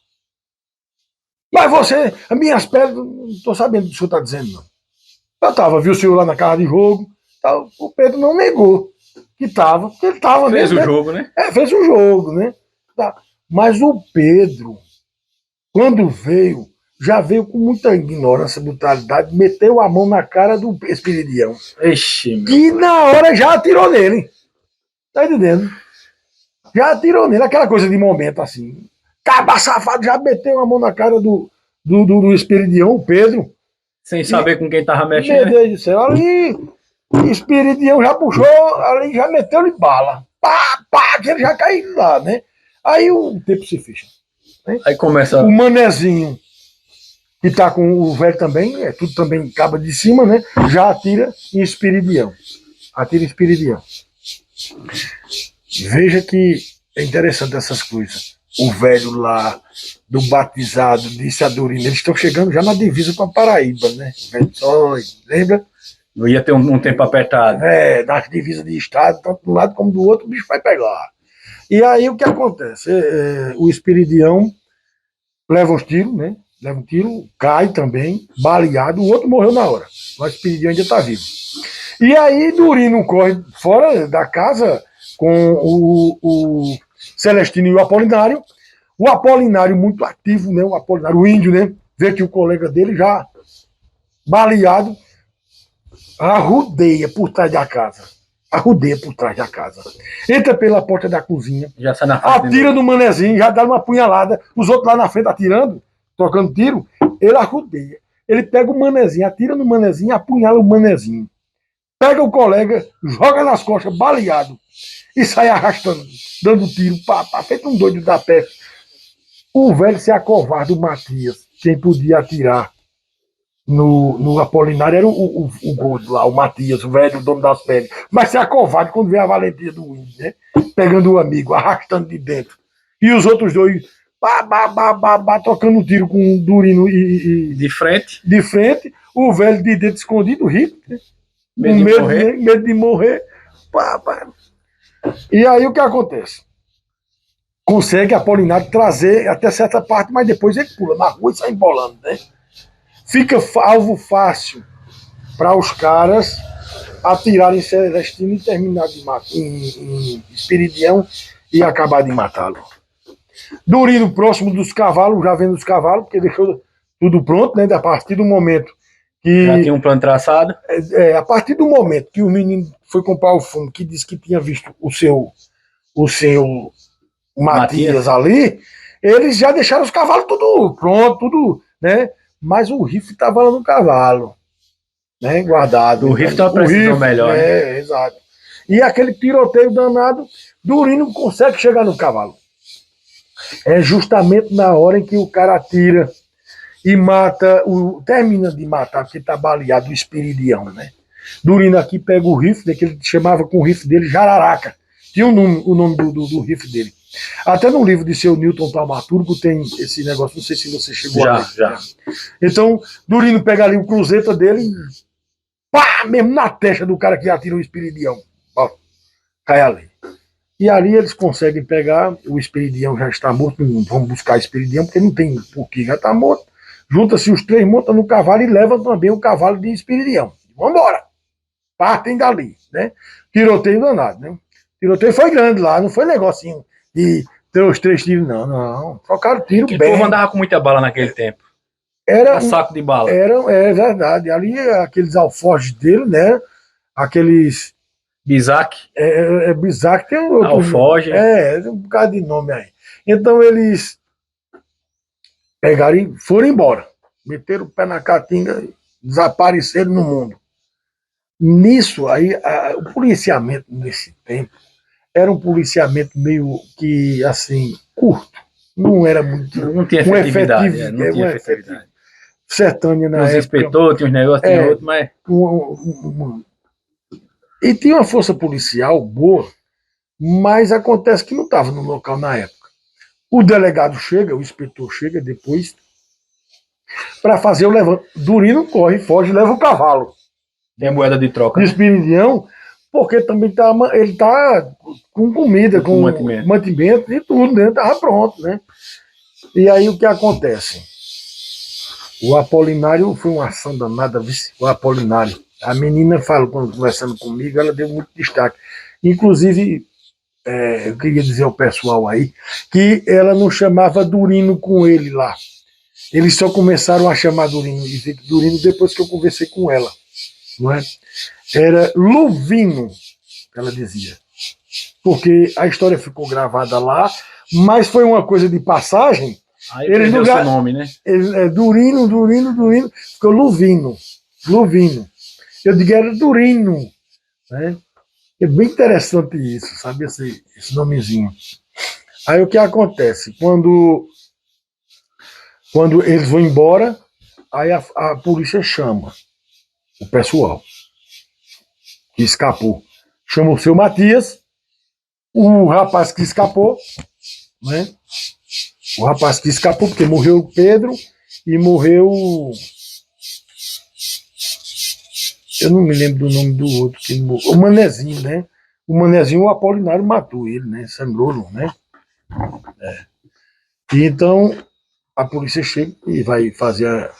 Mas você, as minhas peles, não estou sabendo do que o senhor está dizendo, não. Eu estava, viu o senhor lá na casa de jogo, tal. O Pedro não negou que estava, porque ele estava mesmo. Fez o jogo, né? Fez o jogo, né? Tá. Mas o Pedro, quando veio, já veio com muita ignorância, brutalidade, meteu a mão na cara do Espiridião. Ixi, e na hora já atirou nele. Tá entendendo? Já atirou nele, aquela coisa de momento assim. Cabra safado já meteu a mão na cara do Espiridião, o Pedro. Sem saber com quem tava mexendo. Meu Deus do céu, ali, Espiridião já puxou, ali já meteu-lhe bala. Pá, que ele já caiu lá, né? Aí o tempo se fecha. Né? Aí começa. O manezinho, que tá com o velho também, tudo também acaba de cima, né? Já atira em Espiridião. Atira em Espiridião. Veja que é interessante essas coisas. O velho lá, do batizado, disse a Durino, eles estão chegando já na divisa para Paraíba, né? O velho só, lembra? Eu ia ter um tempo apertado. Nas divisas de estado, tanto de um lado como do outro, o bicho vai pegar. E aí o que acontece? O Espiridião leva uns tiros, né? Leva um tiro, cai também, baleado, o outro morreu na hora. Mas o Espiridião ainda está vivo. E aí Durino corre fora da casa com o Celestino e o Apolinário. O Apolinário muito ativo, né? O Apolinário, o índio, né? Vê que o colega dele já baleado, arrudeia por trás da casa. Arrudeia por trás da casa. Entra pela porta da cozinha. Já sai na frente. Atira no manezinho, já dá uma punhalada. Os outros lá na frente atirando, trocando tiro. Ele arrudeia. Ele pega o manezinho, atira no manezinho, apunhala o manezinho. Pega o colega, joga nas costas, baleado. E sai arrastando, dando tiro, feito um doido da peste. O velho se acovarda, o Matias, quem podia atirar no Apolinário era o gordo lá, o Matias, o velho, o dono das peles. Mas se acovarde quando vê a valentia do índio, né? Pegando o amigo, arrastando de dentro. E os outros dois, trocando tiro com o Durino De frente. de frente, o velho de dentro escondido, rico, né? Medo de morrer. Medo de morrer. E aí o que acontece? Consegue Apolinário trazer até certa parte, mas depois ele pula na rua e sai embolando, né? Fica alvo fácil para os caras atirarem em Celestino e terminar de matar em Espiridião e acabar de matá-lo. Durino próximo dos cavalos, já vendo os cavalos, porque deixou tudo pronto, né? A partir do momento que. Já tinha um plano traçado. A partir do momento que o menino foi comprar o fumo, que disse que tinha visto o seu Matias ali, eles já deixaram os cavalos tudo pronto, tudo, né? Mas o rifle estava lá no cavalo, né? Guardado. O rifle estava precisando melhor. Né? Exato. E aquele tiroteio danado, Durino consegue chegar no cavalo. É justamente na hora em que o cara atira e mata, termina de matar, porque está baleado o Espiridião, né? Durino aqui pega o rifle, que ele chamava com o rifle dele Jararaca. Tinha o nome do rifle dele. Até no livro de seu Newton Taumaturgo tem esse negócio, não sei se você chegou a ler. Já. Então, Durino pega ali o cruzeta dele e pá, mesmo na testa do cara que atira o Espiridião. Ó, cai ali. E ali eles conseguem pegar, o Espiridião já está morto, não vamos buscar o Espiridião, porque não tem porquê, já está morto. Junta-se os três, montam no cavalo e levam também o cavalo de Espiridião. Vamos embora. Partem dali, né? Tiroteio danado, né? Tiroteio foi grande lá, não foi negocinho de ter os três tiros, não. Trocaram tiro Porque bem. o povo andava com muita bala naquele tempo. Era saco de bala. É verdade. Ali, aqueles alforjes dele, né? Aqueles... Bizac. Bizac tem outro... Alforge. Tem um bocado de nome aí. Então eles pegaram e foram embora. Meteram o pé na caatinga e desapareceram no mundo. Nisso, aí, o policiamento nesse tempo era um policiamento meio que, assim, curto. Não era muito... Não tinha efetividade. Não tinha efetividade. Sertânia na época. Os inspetores, tinha uns negócios, tinha outro, mas... E tinha uma força policial boa, mas acontece que não estava no local na época. O delegado chega, o inspetor chega depois para fazer o levantamento. Durino corre, foge, leva o cavalo. Tem moeda de troca. De Espiridião, porque também ele tá com comida, com mantimento e tudo, né? Tava pronto, né? E aí o que acontece? O Apolinário foi uma ação danada, o Apolinário. A menina falou, quando conversando comigo, ela deu muito destaque. Inclusive, eu queria dizer ao pessoal aí, que ela não chamava Durino com ele lá. Eles só começaram a chamar Durino depois que eu conversei com ela. Não é? Era Luvino, ela dizia. Porque a história ficou gravada lá, mas foi uma coisa de passagem. Aí ele deu seu nome, né? Durino, ficou Luvino. Eu digo, era Durino. Né? É bem interessante isso, sabe? Esse nomezinho. Aí o que acontece? Quando eles vão embora, aí a polícia chama o pessoal que escapou. Chama o seu Matias, o rapaz que escapou, né? O rapaz que escapou, porque morreu o Pedro e morreu... Eu não me lembro do nome do outro. O Manezinho, né? O Manezinho, o Apolinário matou ele, né? Sangrou, né? E então, a polícia chega e vai fazer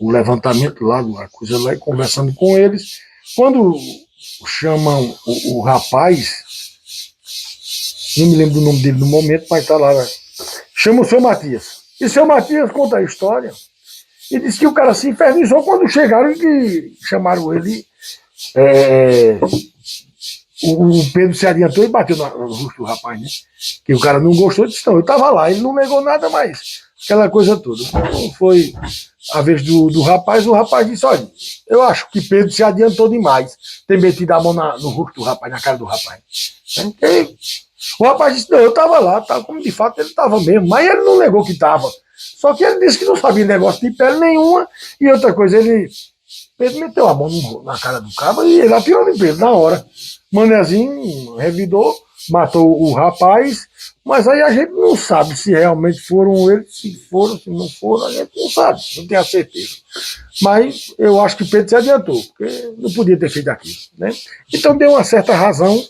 o levantamento lá, a coisa lá, e conversando com eles. Quando chamam o rapaz, não me lembro do nome dele no momento, mas tá lá, chama o seu Matias. E o seu Matias conta a história e diz que o cara se infernizou quando chegaram e que chamaram ele. O Pedro se adiantou e bateu no rosto do rapaz, né? Que o cara não gostou, disse, não, eu tava lá, ele não negou nada mais. Aquela coisa toda. Então foi a vez do rapaz, o rapaz disse, olha, eu acho que Pedro se adiantou demais, ter metido a mão no rosto do rapaz, na cara do rapaz. O rapaz disse, não, eu tava lá, como de fato ele tava mesmo, mas ele não negou que tava. Só que ele disse que não sabia negócio de pele nenhuma, e outra coisa, Pedro meteu a mão na cara do cabo e ele atirou no Pedro na hora. Manezinho revidou, matou o rapaz, mas aí a gente não sabe se realmente foram eles, se foram, se não foram, a gente não sabe, não tem a certeza. Mas eu acho que Pedro se adiantou, porque não podia ter feito aquilo, né? Então deu uma certa razão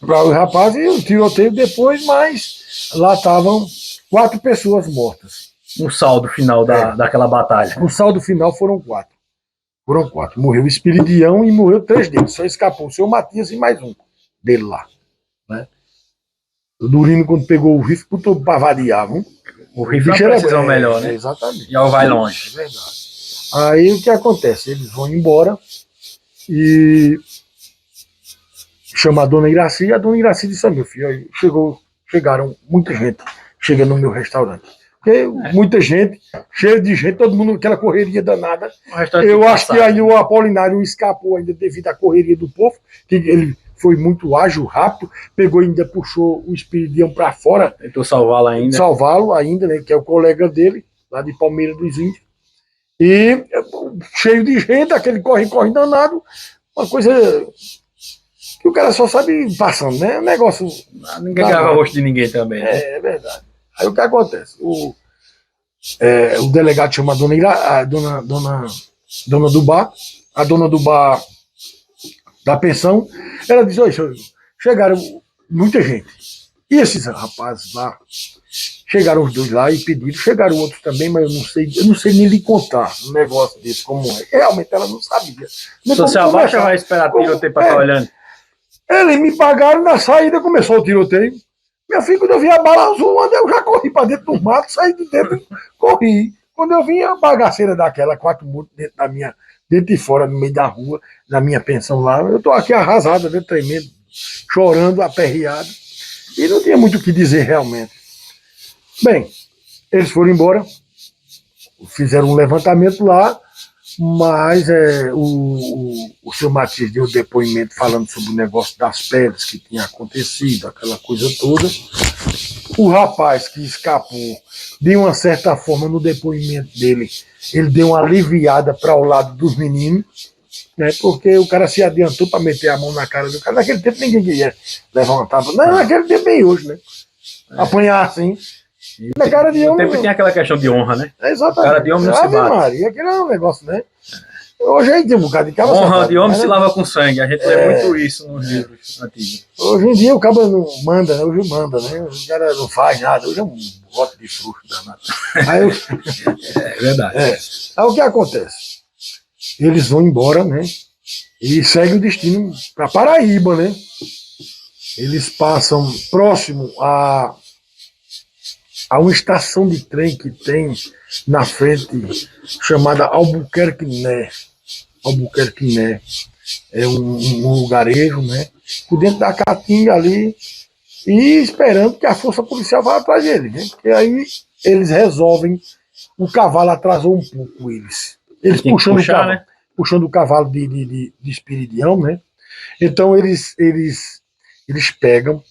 para os rapazes e o tiroteio depois, mas lá estavam 4 pessoas mortas. Um saldo final daquela batalha. O saldo final foram 4. Foram 4. Morreu o Espiridião e morreu 3 deles. Só escapou o seu Matias e mais um dele lá, né? O Durino, quando pegou o rifle, botou pra variar, viu? O rifle é uma precisão melhor, né? Exatamente. E ela vai longe. É verdade. Aí o que acontece? Eles vão embora e chama a dona Iraci, e a dona Iraci disse: meu filho, aí chegaram muita gente, chega no meu restaurante. Porque muita gente, cheio de gente, todo mundo aquela correria danada. Eu acho que aí o Apolinário escapou ainda devido à correria do povo, que ele foi muito ágil, rápido, pegou e ainda puxou o Espiridião para fora. Tentou salvá-lo ainda, né, que é o colega dele, lá de Palmeiras dos Índios. E cheio de gente, aquele corre danado, uma coisa que o cara só sabe passando, né? Um negócio. Ninguém grava o rosto de ninguém também, né? É verdade. Aí o que acontece? O delegado chama a dona do bar, a dona do bar da pensão, ela diz: olha, chegaram muita gente. E esses rapazes lá, chegaram os 2 lá e pediram, chegaram outros também, mas eu não sei nem lhe contar um negócio desse, como é. Realmente ela não sabia. Se você abaixa, vai esperar tiroteio para estar olhando. Eles me pagaram, na saída começou o tiroteio. Meu filho, quando eu vi a bala azul, eu já corri para dentro do mato, saí de dentro, corri. Quando eu vi a bagaceira daquela, 4 mortos dentro e fora, no meio da rua, na minha pensão lá, eu tô aqui arrasado, né, tremendo, chorando, aperreado. E não tinha muito o que dizer realmente. Bem, eles foram embora, fizeram um levantamento lá, mas o seu Matias deu depoimento falando sobre o negócio das peles que tinha acontecido, aquela coisa toda. O rapaz que escapou, de uma certa forma, no depoimento dele, ele deu uma aliviada para o lado dos meninos, né, porque o cara se adiantou para meter a mão na cara do cara. Naquele tempo ninguém queria levar uma tapa. Não, naquele tempo bem hoje, né? Apanhar assim. Na cara de homem. Sempre tem aquela questão de honra, né? Exatamente. Cara de homem não se bate. Maria, aquele é um negócio, né? Hoje aí tem um bocado de cara. Honra de homem se lava com sangue. A gente lê muito isso nos livros antigos. Hoje em dia o cara não manda, né? Hoje manda, né? O cara não faz nada. Hoje é um voto de fruto danado. É verdade. Aí o que acontece? Eles vão embora, né? E seguem o destino para Paraíba, né? Eles passam próximo a uma estação de trem que tem na frente, chamada Albuquerque Né. Albuquerque Né é um lugarejo, né? Por dentro da Caatinga ali, e esperando que a força policial vá atrás deles, né? Porque aí eles resolvem, o cavalo atrasou um pouco eles. Eles puxando o cavalo de Espiridião, né? Então eles pegam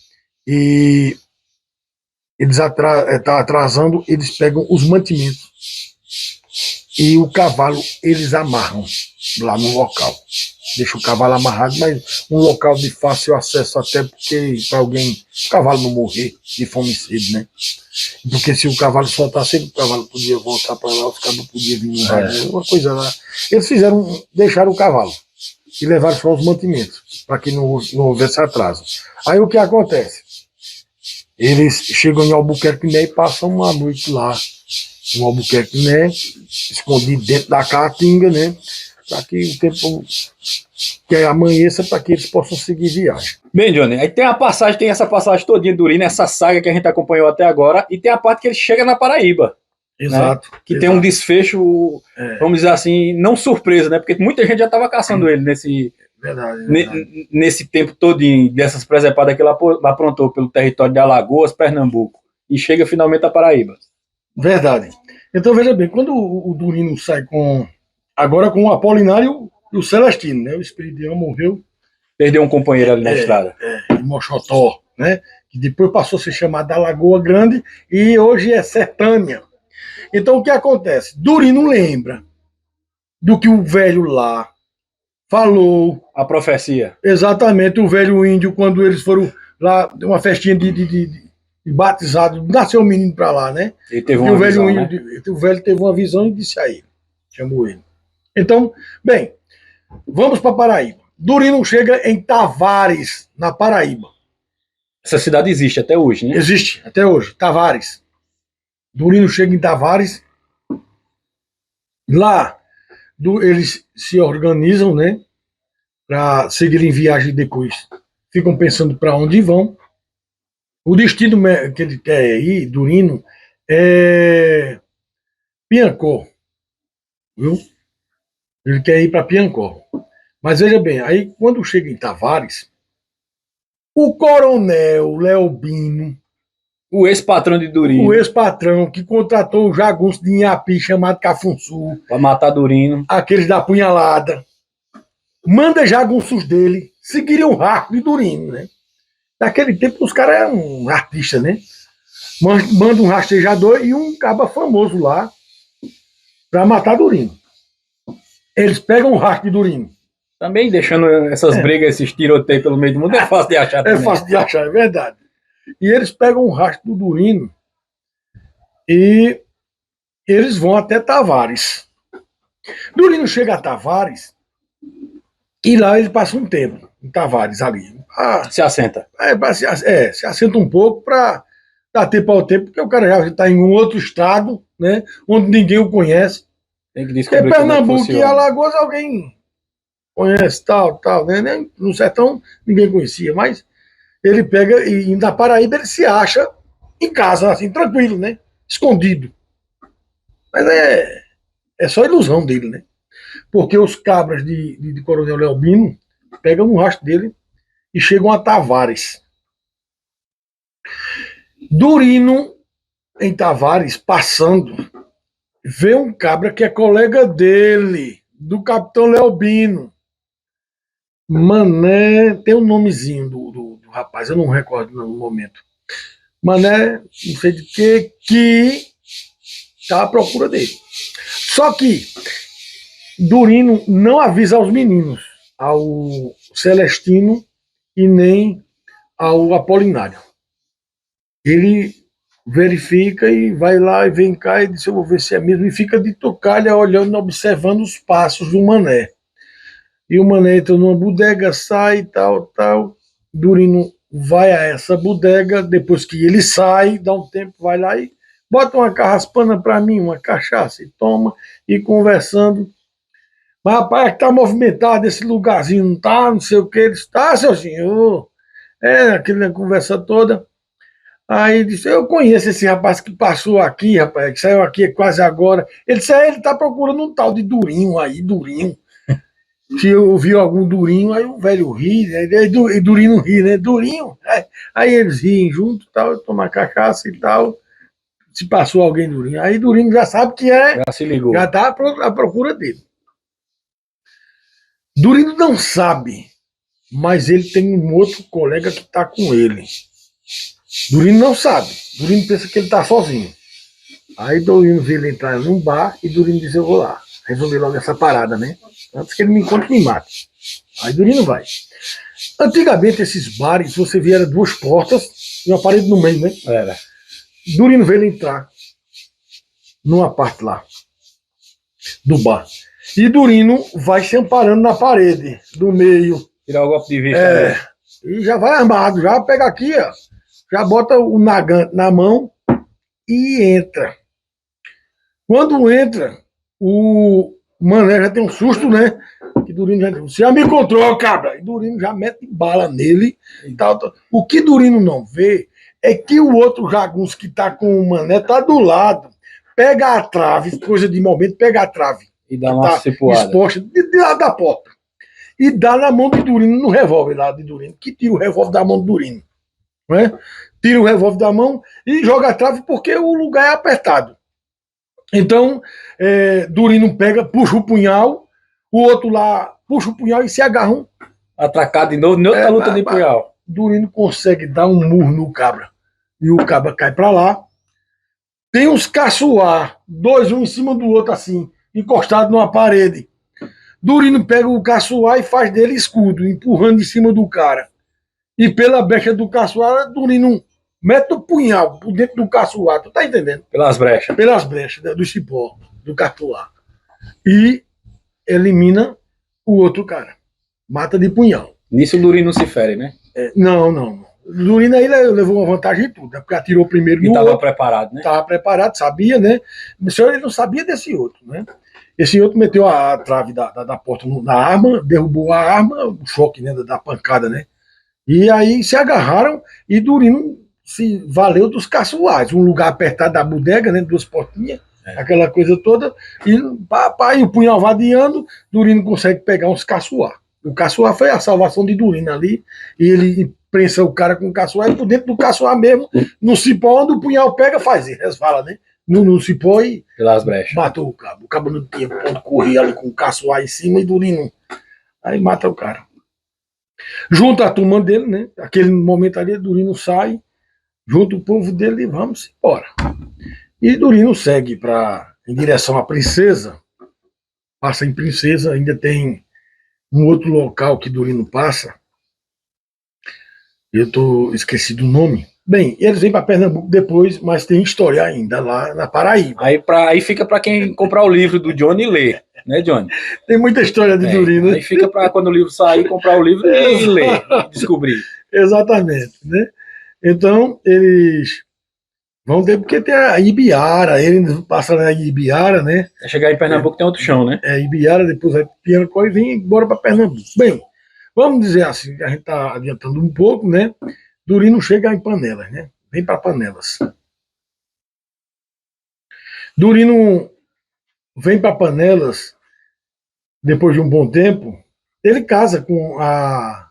e eles atrasando, eles pegam os mantimentos e o cavalo eles amarram lá no local. Deixa o cavalo amarrado, mas um local de fácil acesso, até porque para alguém, o cavalo não morrer de fome e sede, né? Porque se o cavalo soltasse, o cavalo podia voltar para lá, os cabos podiam vir no rádio, uma coisa lá. Eles deixaram o cavalo e levaram só os mantimentos, para que não houvesse atraso. Aí o que acontece? Eles chegam em Albuquerque Né e passam uma noite lá, em Albuquerque Né, escondido dentro da Caatinga, né? Para que o tempo que amanheça, para que eles possam seguir viagem. Bem, Johnny, aí tem essa passagem todinha do Urino, essa saga que a gente acompanhou até agora, e tem a parte que ele chega na Paraíba. Exato. Né? Que tem um desfecho, vamos dizer assim, não surpresa, né? Porque muita gente já estava caçando ele nesse tempo todo dessas presepadas que ele aprontou pelo território de Alagoas, Pernambuco, e chega finalmente a Paraíba. Verdade. Então veja bem, quando o Durino sai agora com o Apolinário e o Celestino, né? O Espiridião morreu. Perdeu um companheiro ali na estrada. Em Mochotó, né? Que depois passou a se chamar da Lagoa Grande e hoje é Sertânia. Então o que acontece? Durino lembra do que o velho lá falou. A profecia. Exatamente, o velho índio, quando eles foram lá, uma festinha de batizado, nasceu o menino pra lá, né? Ele teve E uma o velho visão, índio, né? o velho teve uma visão e disse a ele, chamou ele. Então, bem, vamos para Paraíba. Durino chega em Tavares, na Paraíba. Essa cidade existe até hoje, né? Existe até hoje, Tavares. Durino chega em Tavares. Lá, eles se organizam, né? Para seguirem viagem depois. Ficam pensando para onde vão. O destino que ele quer ir, Durino, é Piancó. Viu? Ele quer ir para Piancó. Mas veja bem, aí quando chega em Tavares, o coronel Leobino, O ex-patrão de Durino, o ex-patrão que contratou o jagunço de Inhapi chamado Cafunçu, para matar Durino, aqueles da punhalada, manda jagunços dele seguirem o rastro de Durino, né? Naquele tempo os caras eram artistas, né? Manda um rastejador e um caba famoso lá para matar Durino. Eles pegam o rastro de Durino. também deixando essas brigas, esses tiroteios pelo meio do mundo, é fácil de achar É também. fácil de achar, é verdade. E eles pegam o rastro do Durino e eles vão até Tavares. Durino chega a Tavares e lá ele passa um tempo em Tavares ali. Se assenta. Se assenta um pouco para dar tempo ao tempo, porque o cara já está em um outro estado, né, onde ninguém o conhece. Tem que Porque descobrir como é que Pernambuco e funciona. Alagoas alguém conhece, tal, né? No sertão ninguém conhecia, mas ele pega e na Paraíba ele se acha em casa, assim, tranquilo, né? Escondido. Mas é só ilusão dele, né? Porque os cabras de Coronel Leobino pegam no rastro dele e chegam a Tavares. Durino, em Tavares, passando, vê um cabra que é colega dele, do capitão Leobino. Mané, tem um nomezinho do rapaz, eu não recordo no momento. Mané, não sei de que está à procura dele. Só que Durino não avisa aos meninos, ao Celestino e nem ao Apolinário. Ele verifica e vai lá e vem cá e diz, eu vou ver se é mesmo, e fica de tocalha olhando, observando os passos do Mané. E o Mané entra numa bodega, sai, tal. Durino vai a essa bodega, depois que ele sai, dá um tempo, vai lá e bota uma carraspana para mim, uma cachaça, e toma, e conversando. Mas, rapaz, que tá movimentado esse lugarzinho, não tá, não sei o que. Ele disse, tá, seu senhor. Aquela conversa toda. Aí disse, eu conheço esse rapaz que passou aqui, rapaz, que saiu aqui quase agora. Ele disse, ele tá procurando um tal de Durinho aí, Durinho. Se eu ouvi algum Durinho, aí o velho ri, né? E Durinho ri, né? Durinho. Aí eles riem junto, tal, tomar cachaça e tal. Se passou alguém Durinho. Aí Durinho já sabe que Já se ligou. já tá à procura dele. Durino não sabe, mas ele tem um outro colega que está com ele. Durino não sabe. Durino pensa que ele está sozinho. Aí Durino vê ele entrar num bar e Durino diz, eu vou lá. Resolver logo essa parada, né? Antes que ele me encontre e me mate. Aí Durino vai. Antigamente, esses bares, você via duas portas e uma parede no meio, né? Era. Durino vê ele entrar numa parte lá do bar. E Durino vai se amparando na parede do meio. Tirar o golpe de vista. Né? E já vai armado, já pega aqui, ó, já bota o nagante na mão e entra. Quando entra, o Mané já tem um susto, né? Que Durino já você já me encontrou, cabra. E Durino já mete bala nele. E tal. O que Durino não vê é que o outro jagunço que tá com o Mané tá do lado. Pega a trave, coisa de momento, pega a trave. E dá uma cipuada. Exposta de lado da porta. E dá na mão de Durino, no revólver lá de Durino, que tira o revólver da mão de Durino. Né? Tira o revólver da mão e joga a trave porque o lugar é apertado. Então, Durino pega, puxa o punhal, o outro lá puxa o punhal e se agarram. Atracado de novo, em outra luta de punhal. Durino consegue dar um murro no cabra. E o cabra cai pra lá. tem uns caçoar, dois, um em cima do outro, assim, encostado numa parede. Durino pega o caçoar e faz dele escudo, empurrando em cima do cara. E pela brecha do caçoar, Durino mete o punhal por dentro do caçoar, tu tá entendendo? Pelas brechas. Pelas brechas do cipó, do caçoar. E elimina o outro cara. Mata de punhal. Nisso o Durino não se fere, né? Não. Durino aí levou uma vantagem em tudo, né? Porque atirou primeiro E no estava outro. preparado, né? Estava preparado, sabia, né? Mas ele não sabia desse outro, né? Esse outro meteu a trave da porta na arma, derrubou a arma, o choque, né, da pancada, né? E aí se agarraram e Durino se valeu dos caçoares. Um lugar apertado da bodega, né? Duas portinhas, aquela coisa toda. E o punhal vadeando, Durino consegue pegar uns caçoar. O caçoar foi a salvação de Durino ali. E ele prensa o cara com o caçoar e por dentro do caçoar mesmo, no cipó, onde o punhal pega, faz isso. Resvala, né? No cipó e Pelas brechas. matou o cabo. O cabo não tinha ponto correr ali com o caçoar em cima e Durino. Aí mata o cara. Junta a turma dele, né? Aquele momento ali, Durino sai, junta o povo dele e vamos embora. E Durino segue em direção à Princesa, passa em Princesa, ainda tem um outro local que Durino passa, eu esqueci do nome. Bem, eles vêm para Pernambuco depois, mas tem história ainda lá na Paraíba. Aí fica para quem comprar o livro do Johnny e ler, né, Johnny? Tem muita história de Durino. Aí fica para quando o livro sair, comprar o livro e ler, e descobrir. Exatamente, né? Então, eles vão ter, porque tem a Ibiara, ele passa na Ibiara, né? Vai chegar em Pernambuco tem outro chão, né? Ibiara, depois vai Piancó e vem embora para Pernambuco. Bem, vamos dizer assim, a gente está adiantando um pouco, né? Durino chega em Panelas, né? Vem para Panelas. Durino vem para Panelas, depois de um bom tempo, ele casa com a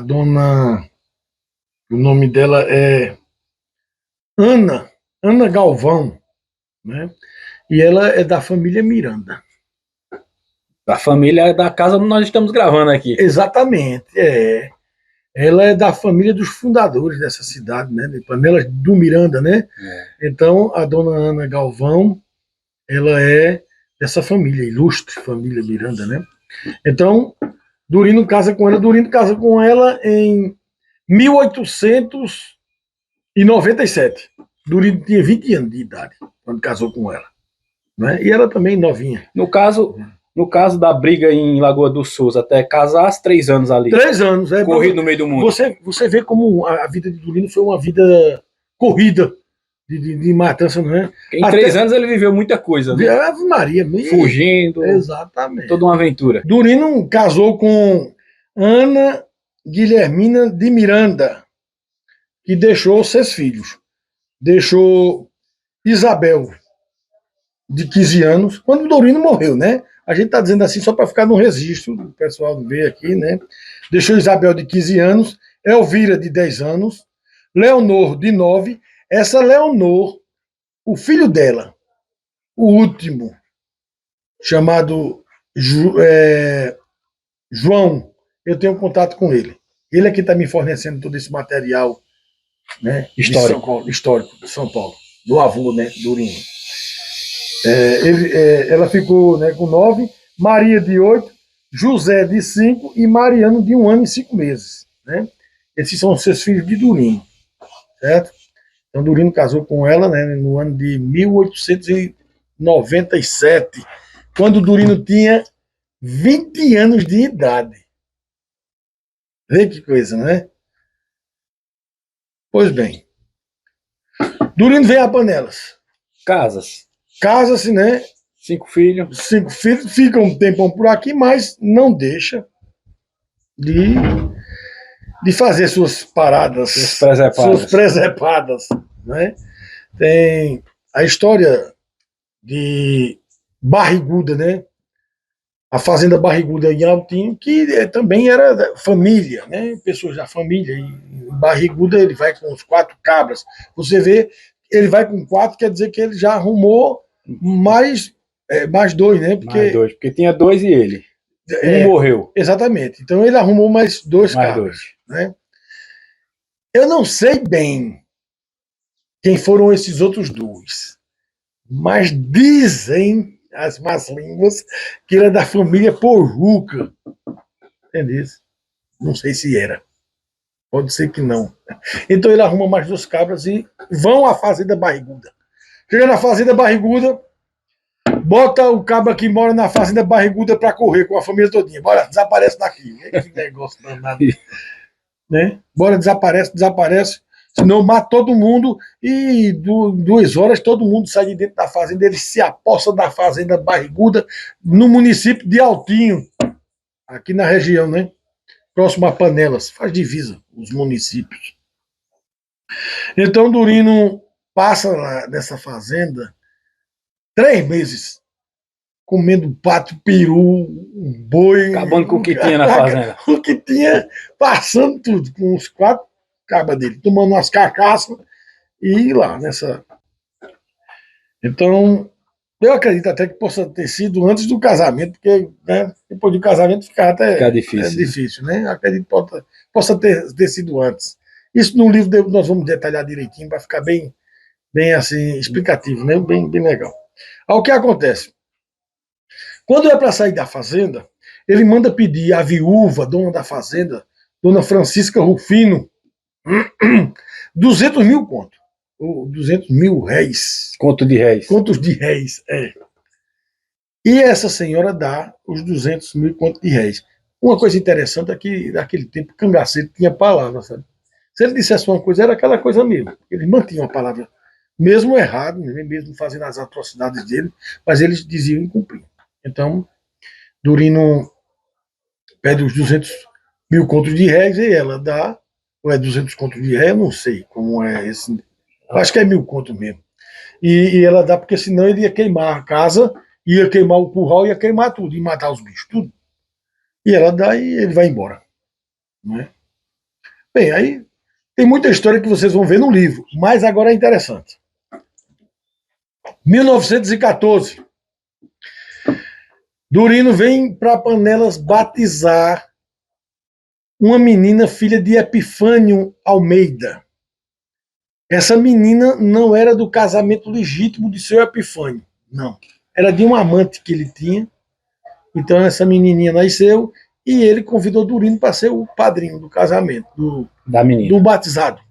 dona, o nome dela é Ana Galvão, né? E ela é da família Miranda. Da família da casa onde nós estamos gravando aqui. Exatamente, Ela é da família dos fundadores dessa cidade, né? De Panelas do Miranda, né? Então, a dona Ana Galvão, ela é dessa família, ilustre família Miranda, né? Então, Durino casa com ela em 1897. Durino tinha 20 anos de idade quando casou com ela, né? E ela também novinha. No caso da briga em Lagoa do Souza, até casar, 3 anos ali. 3 anos, corrido no meio do mundo. Você vê como a vida de Durino foi uma vida corrida de matança, não é? Em 3 anos ele viveu muita coisa, né? Ave Maria, fugindo. Exatamente. Toda uma aventura. Durino casou com Ana Guilhermina de Miranda, que deixou 6 filhos. Deixou Isabel, de 15 anos, quando Durino morreu, né? A gente está dizendo assim só para ficar no registro, o pessoal ver aqui, né? Deixou Isabel, de 15 anos, Elvira, de 10 anos, Leonor, de 9. Essa Leonor, o filho dela, o último, chamado João, eu tenho contato com ele. Ele é que está me fornecendo todo esse material, né, histórico de São Paulo, do avô, né, Durino. Ela ficou, né, com 9, Maria de 8, José de 5 e Mariano de 1 ano e 5 meses. Né? Esses são os 6 filhos de Durino, certo? Então Durino casou com ela, né, no ano de 1897, quando Durino tinha 20 anos de idade. Vê que coisa, né? Pois bem, Durino vem a Panelas. Casa-se, né? 5 filhos. 5 filhos, fica um tempão por aqui, mas não deixa de fazer suas paradas, suas presepadas, né? Tem a história de Barriguda, né? A fazenda Barriguda em Altinho, que também era família, né? Pessoas da família. E em Barriguda ele vai com os 4 cabras. Você vê, ele vai com 4, quer dizer que ele já arrumou mais 2, né? Porque tinha 2 e ele. Um morreu. Exatamente. Então ele arrumou mais 2 cabras. Né? Eu não sei bem quem foram esses outros 2. Mas dizem as más línguas que ele é da família Pojuca. Entendeu? Não sei se era. Pode ser que não. Então ele arruma mais 2 cabras e vão à Fazenda Barriguda. Chega na Fazenda Barriguda, bota o cabra que mora na Fazenda Barriguda para correr com a família todinha. Bora, desaparece daqui. Que negócio danado. Né? Bora, desaparece. Senão mata todo mundo e 2 horas todo mundo sai de dentro da fazenda. Ele se aposta da Fazenda Barriguda no município de Altinho, aqui na região, né? Próximo a Panelas. Faz divisa os municípios. Então Durino passa lá nessa fazenda 3 meses comendo pato, peru, boi. Acabando com o que tinha na fazenda. O que tinha, passando tudo, com os 4 cabas dele, tomando umas carcaças e lá nessa. Então, eu acredito até que possa ter sido antes do casamento, porque né, depois do casamento fica até difícil, né? Eu acredito que possa ter sido antes. Isso no livro nós vamos detalhar direitinho, vai ficar bem assim, explicativo, né? Bem legal. Aí, o que acontece? Quando é para sair da fazenda, ele manda pedir à viúva, dona da fazenda, dona Francisca Rufino, 200 mil conto. Ou 200 mil réis. Conto de réis. Contos de réis, é. E essa senhora dá os 200 mil contos de réis. Uma coisa interessante é que naquele tempo cangaceiro tinha palavra, sabe? Se ele dissesse uma coisa, era aquela coisa mesmo. Ele mantinha a palavra, mesmo errado, mesmo fazendo as atrocidades dele, mas eles diziam e cumpriam. Então, Durino pede os 200 mil contos de réis e ela dá, ou é 200 contos de réis, eu não sei como é esse. Acho que é 1000 contos mesmo. E ela dá porque senão ele ia queimar a casa, ia queimar o curral, ia queimar tudo, ia matar os bichos, tudo. E ela dá e ele vai embora. Não é? Bem, aí tem muita história que vocês vão ver no livro, mas agora é interessante. 1914. Durino vem para Panelas batizar uma menina filha de Epifânio Almeida. Essa menina não era do casamento legítimo de seu Epifânio, não. Era de um amante que ele tinha. Então essa menininha nasceu e ele convidou Durino para ser o padrinho do casamento, do batizado.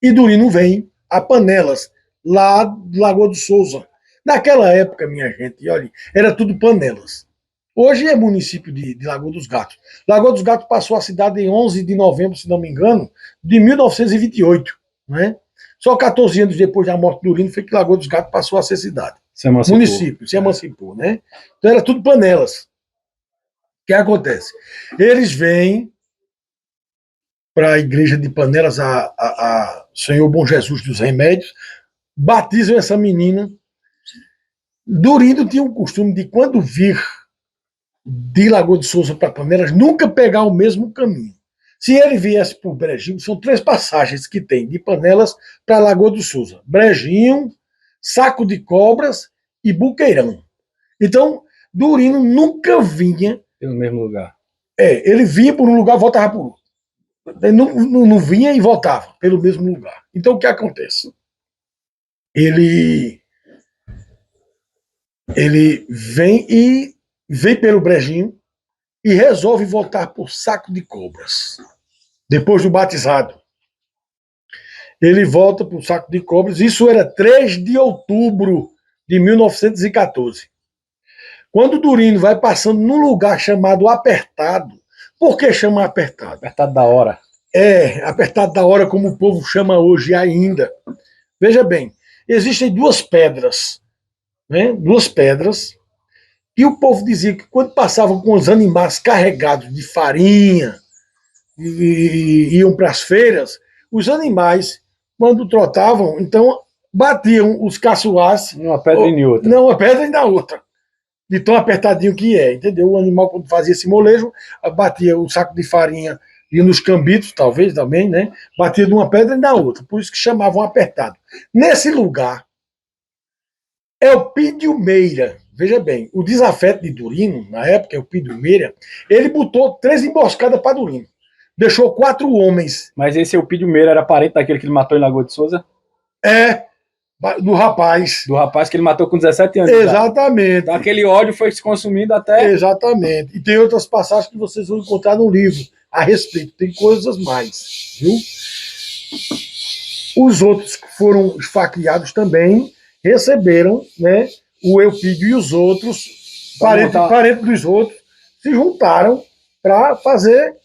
E Durino vem a Panelas, lá do Lagoa do Souza. Naquela época, minha gente, olha, era tudo Panelas. Hoje é município de Lagoa dos Gatos. Lagoa dos Gatos passou a cidade em 11 de novembro, se não me engano, de 1928, né? Só 14 anos depois da morte do Durino foi que Lagoa dos Gatos passou a ser cidade. Município, se emancipou, né? Então era tudo Panelas. O que acontece? Eles vêm para a igreja de Panelas, a Senhor Bom Jesus dos Remédios, batizam essa menina. Durino tinha um costume de, quando vir de Lagoa de Souza para Panelas, nunca pegar o mesmo caminho. Se ele viesse por Brejinho, são 3 passagens que tem de Panelas para Lagoa do Souza: Brejinho, Saco de Cobras e Buqueirão. Então, Durino nunca vinha pelo mesmo lugar. Ele vinha por um lugar, voltava por outro. Ele não vinha e voltava pelo mesmo lugar. Então, o que acontece? Ele vem pelo Brejinho e resolve voltar por Saco de Cobras. Depois do batizado. Ele volta por Saco de Cobras. Isso era 3 de outubro de 1914. Quando Durino vai passando num lugar chamado Apertado. Por que chama Apertado? Apertado da hora. Apertado da hora, como o povo chama hoje ainda. Veja bem, existem 2 pedras, né? 2 pedras, e o povo dizia que quando passavam com os animais carregados de farinha e iam para as feiras, os animais, quando trotavam, então batiam os caçoás. Uma pedra e outra. Não, uma pedra e na outra. De tão apertadinho que é, entendeu? O animal, quando fazia esse molejo, batia o saco de farinha, ia nos cambitos, talvez também, né? Batia de uma pedra e na outra. Por isso que chamavam apertado. Nesse lugar, Elpidio Meira, veja bem, o desafeto de Durino, na época, Elpidio Meira, ele botou 3 emboscadas para Durino. Deixou 4 homens. Mas esse Elpidio Meira era parente daquele que ele matou em Lagoa de Souza? do rapaz. Do rapaz que ele matou com 17 anos. Exatamente. Então, aquele ódio foi se consumindo até... Exatamente. E tem outras passagens que vocês vão encontrar no livro a respeito. Tem coisas mais, viu? Os outros que foram esfaqueados também receberam, né, o Eupídio e os outros, parentes dos outros, se juntaram para fazer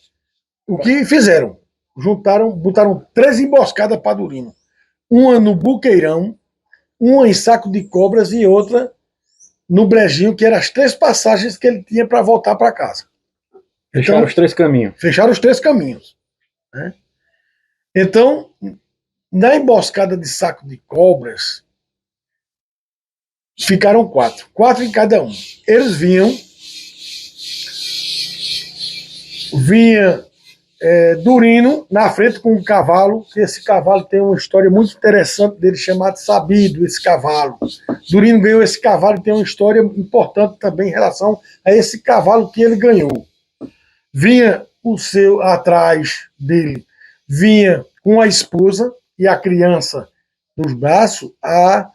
o que fizeram. Botaram 3 emboscadas para Durino. Uma no Buqueirão, uma em Saco de Cobras e outra no Brejinho, que eram as 3 passagens que ele tinha para voltar para casa. Fecharam então, os 3 caminhos. Fecharam os 3 caminhos. Né? Então, na emboscada de Saco de Cobras, ficaram 4. 4 em cada um. Eles vinha Durino na frente com um cavalo, que esse cavalo tem uma história muito interessante dele, chamado Sabido, esse cavalo. Durino ganhou esse cavalo e tem uma história importante também em relação a esse cavalo que ele ganhou. Vinha atrás dele, vinha com a esposa e a criança nos braços, a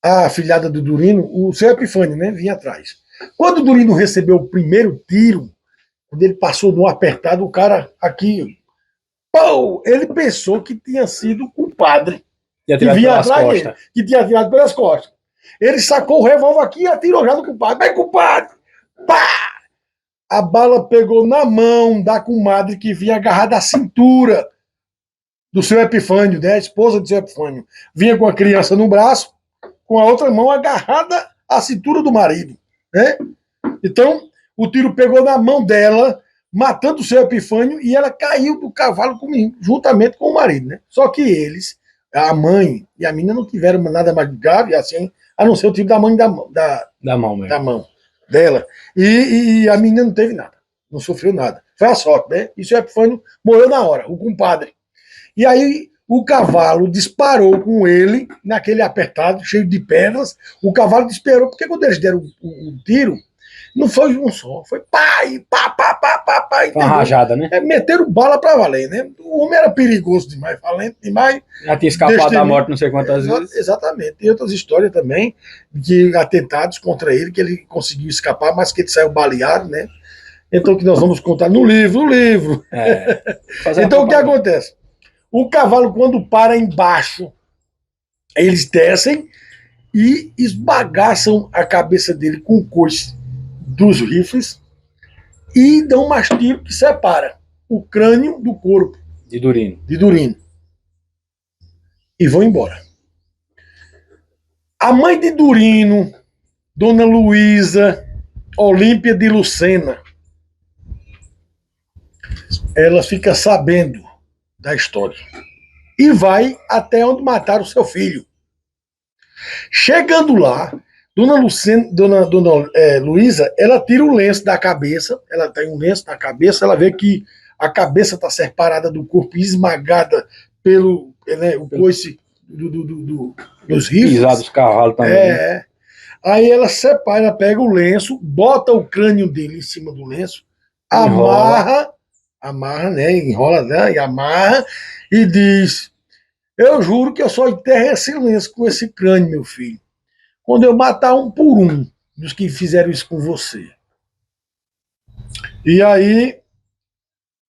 afilhada do Durino, o seu Epifânio, né, vinha atrás. Quando o Durino recebeu o primeiro tiro, quando ele passou de um apertado, o cara aqui, pô, ele pensou que tinha sido o padre que vinha atrás dele, que tinha atirado pelas costas. Ele sacou o revólver aqui e atirou já no compadre. Vai, compadre! Pá! A bala pegou na mão da comadre que vinha agarrada à cintura do seu Epifânio, né, a esposa do seu Epifânio. Vinha com a criança no braço, com a outra mão agarrada à cintura do marido. Né? Então, o tiro pegou na mão dela, matando o seu Epifânio, e ela caiu do cavalo juntamente com o marido. Né? Só que eles, a mãe e a menina, não tiveram nada mais grave, assim, a não ser o tiro da mãe da mão dela. E a menina não teve nada, não sofreu nada. Foi a sorte, né? E o seu Epifânio morreu na hora, o compadre. E aí o cavalo disparou com ele, naquele apertado, cheio de pedras. O cavalo disparou, porque quando eles deram o tiro, não foi um só, foi pá, e pá, pá, pá, pá, pá. Uma rajada, né? Meteram bala pra valer, né? O homem era perigoso demais, valente demais. Já tinha escapado da morte não sei quantas vezes. Exatamente. Tem outras histórias também, de atentados contra ele, que ele conseguiu escapar, mas que ele saiu baleado, né? Então, que nós vamos contar no livro. Então, o que acontece? O cavalo, quando para embaixo, eles descem e esbagaçam a cabeça dele com o coice dos rifles e dão mais tiro que separa o crânio do corpo de Durino. E vão embora. A mãe de Durino, Dona Luísa Olímpia de Lucena, ela fica sabendo da história e vai até onde mataram o seu filho. Chegando lá, Dona Luísa, ela tira o lenço da cabeça, ela tem um lenço na cabeça, ela vê que a cabeça está separada do corpo, esmagada pelo o coice dos rifles. Pisado dos cavalos também. Aí ela separa, ela pega o lenço, bota o crânio dele em cima do lenço, amarra, né, enrola, né, e amarra, e diz: eu juro que eu só enterro esse lenço com esse crânio, meu filho, quando eu matar um por um dos que fizeram isso com você. E aí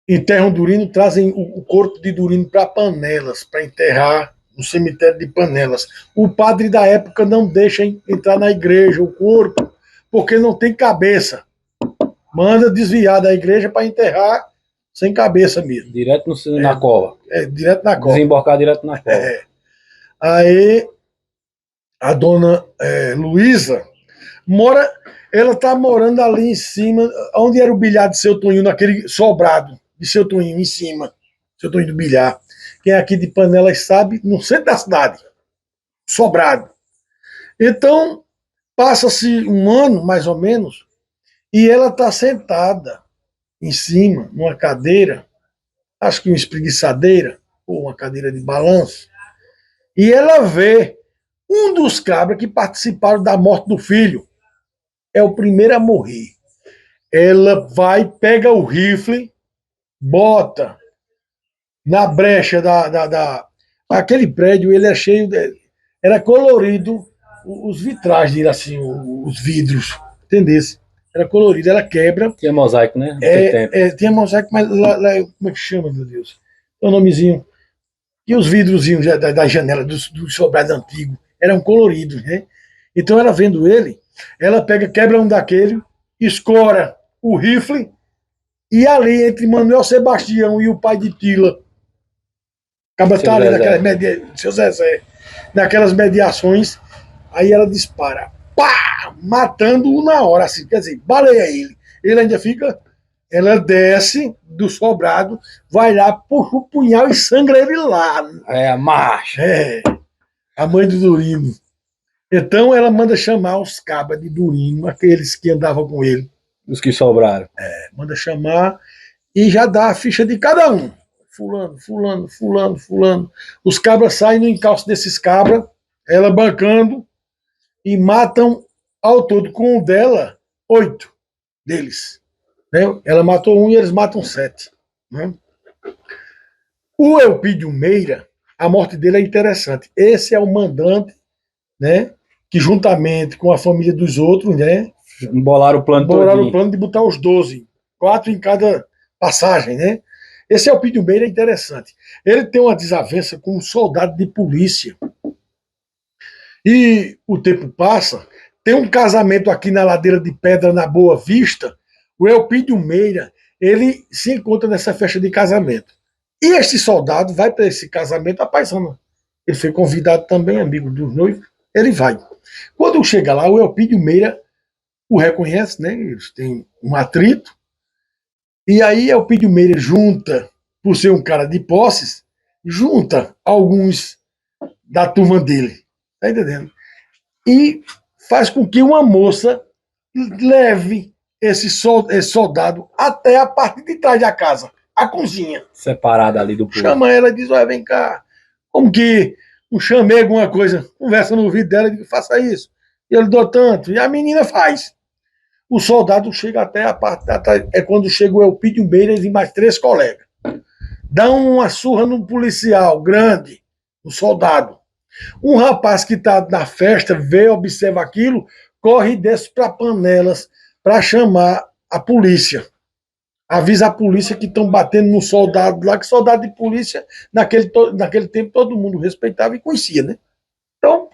enterram Durino, trazem o corpo de Durino para Panelas, para enterrar no cemitério de Panelas. O padre da época não deixa entrar na igreja o corpo, porque não tem cabeça. Manda desviar da igreja para enterrar sem cabeça mesmo. Direto na cova. Direto na cova. Desembarcar direto na cova. Aí a dona Luísa ela tá morando ali em cima, onde era o bilhar de seu Toninho, naquele sobrado de seu Toninho, em cima. Seu Toninho do bilhar. Quem é aqui de Panelas sabe, no centro da cidade. Sobrado. Então, passa-se um ano, mais ou menos, e ela está sentada em cima, numa cadeira, acho que uma espreguiçadeira, ou uma cadeira de balanço, e ela vê um dos cabras que participaram da morte do filho. É o primeiro a morrer. Ela vai, pega o rifle, bota na brecha Aquele prédio, ele é cheio de... Era colorido os vitrais dele, assim, os vidros, entendesse? Era colorido, ela quebra. Tinha mosaico, né? Naquele tempo. Tinha mosaico, mas lá, como é que chama, meu Deus? Tem um nomezinho. E os vidrozinhos da janela, do sobrado antigo, eram coloridos, né? Então ela vendo ele, ela pega, quebra um daquele, escora o rifle, e ali entre Manuel Sebastião e o pai de Tila, acaba tá ali seu Zezé, naquelas mediações, aí ela dispara, pá, matando-o na hora, assim, quer dizer, baleia ele. Ele ainda fica, ela desce do sobrado, vai lá, puxa o punhal e sangra ele lá. A marcha. A mãe do Durino. Então ela manda chamar os cabas de Durino, aqueles que andavam com ele. Os que sobraram. Manda chamar e já dá a ficha de cada um. Fulano, fulano, fulano, fulano. Os cabras saem no encalço desses cabras, ela bancando, e matam ao todo com o dela 8 deles. Né? Ela matou um e eles matam 7. Né? O Elpidio Meira, a morte dele é interessante. Esse é o mandante, né, que juntamente com a família dos outros, né, bolaram o plano de botar os 12, 4 em cada passagem, né? Esse Elpidio Meira é interessante. Ele tem uma desavença com um soldado de polícia. E o tempo passa, tem um casamento aqui na Ladeira de Pedra, na Boa Vista. O Elpidio Meira, ele se encontra nessa festa de casamento. E este soldado vai para esse casamento apaixonado. Ele foi convidado também, amigo dos noivos. Ele vai. Quando chega lá, o Elpidio Meira o reconhece, né? Eles têm um atrito. E aí Elpidio Meira junta, por ser um cara de posses, junta alguns da turma dele. Tá entendendo? E faz com que uma moça leve esse soldado até a parte de trás da casa, a cozinha. Separada ali do povo. Chama ela e diz, olha, vem cá, como que um chamei alguma coisa, conversa no ouvido dela e diz, faça isso. E ele dou tanto. E a menina faz. O soldado chega até a parte da trás. É quando chega o Elpidio Meira e mais 3 colegas. Dão uma surra num policial grande, um soldado. Um rapaz que está na festa, vê, observa aquilo, corre e desce para Panelas para chamar a polícia. Avisa a polícia que estão batendo no soldado lá, que soldado de polícia, naquele tempo, todo mundo respeitava e conhecia, né? Então,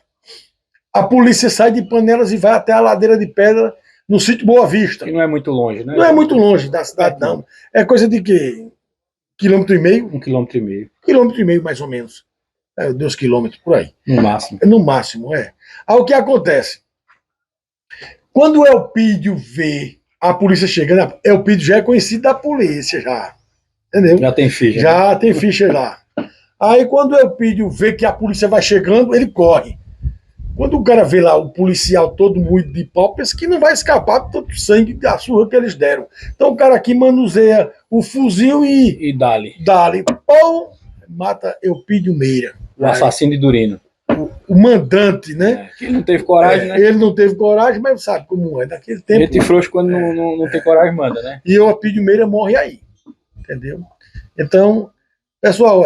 a polícia sai de Panelas e vai até a Ladeira de Pedra, no sítio Boa Vista. Que não é muito longe, né? Não é muito longe da cidade, não. É coisa de quê? 1,5 km? 1,5 km. 1,5 km, mais ou menos. 2 quilômetros por aí. No máximo. No máximo, é. Aí o que acontece? Quando o Elpidio vê a polícia chegando, Elpidio já é conhecido da polícia, já. Entendeu? Já tem ficha. Já tem ficha lá. Aí quando o Elpidio vê que a polícia vai chegando, ele corre. Quando o cara vê lá o policial todo moído de pau, pensa que não vai escapar de tanto sangue da surra que eles deram. Então o cara aqui manuseia o fuzil e dali. Pô, mata Elpidio Meira. O assassino de Durino. O mandante, né? Que ele não teve coragem, né? Ele não teve coragem, mas sabe como é. Daquele tempo. Gente frouxo quando não tem coragem, manda, né? E o Elpidio Meira morre aí. Entendeu? Então, pessoal,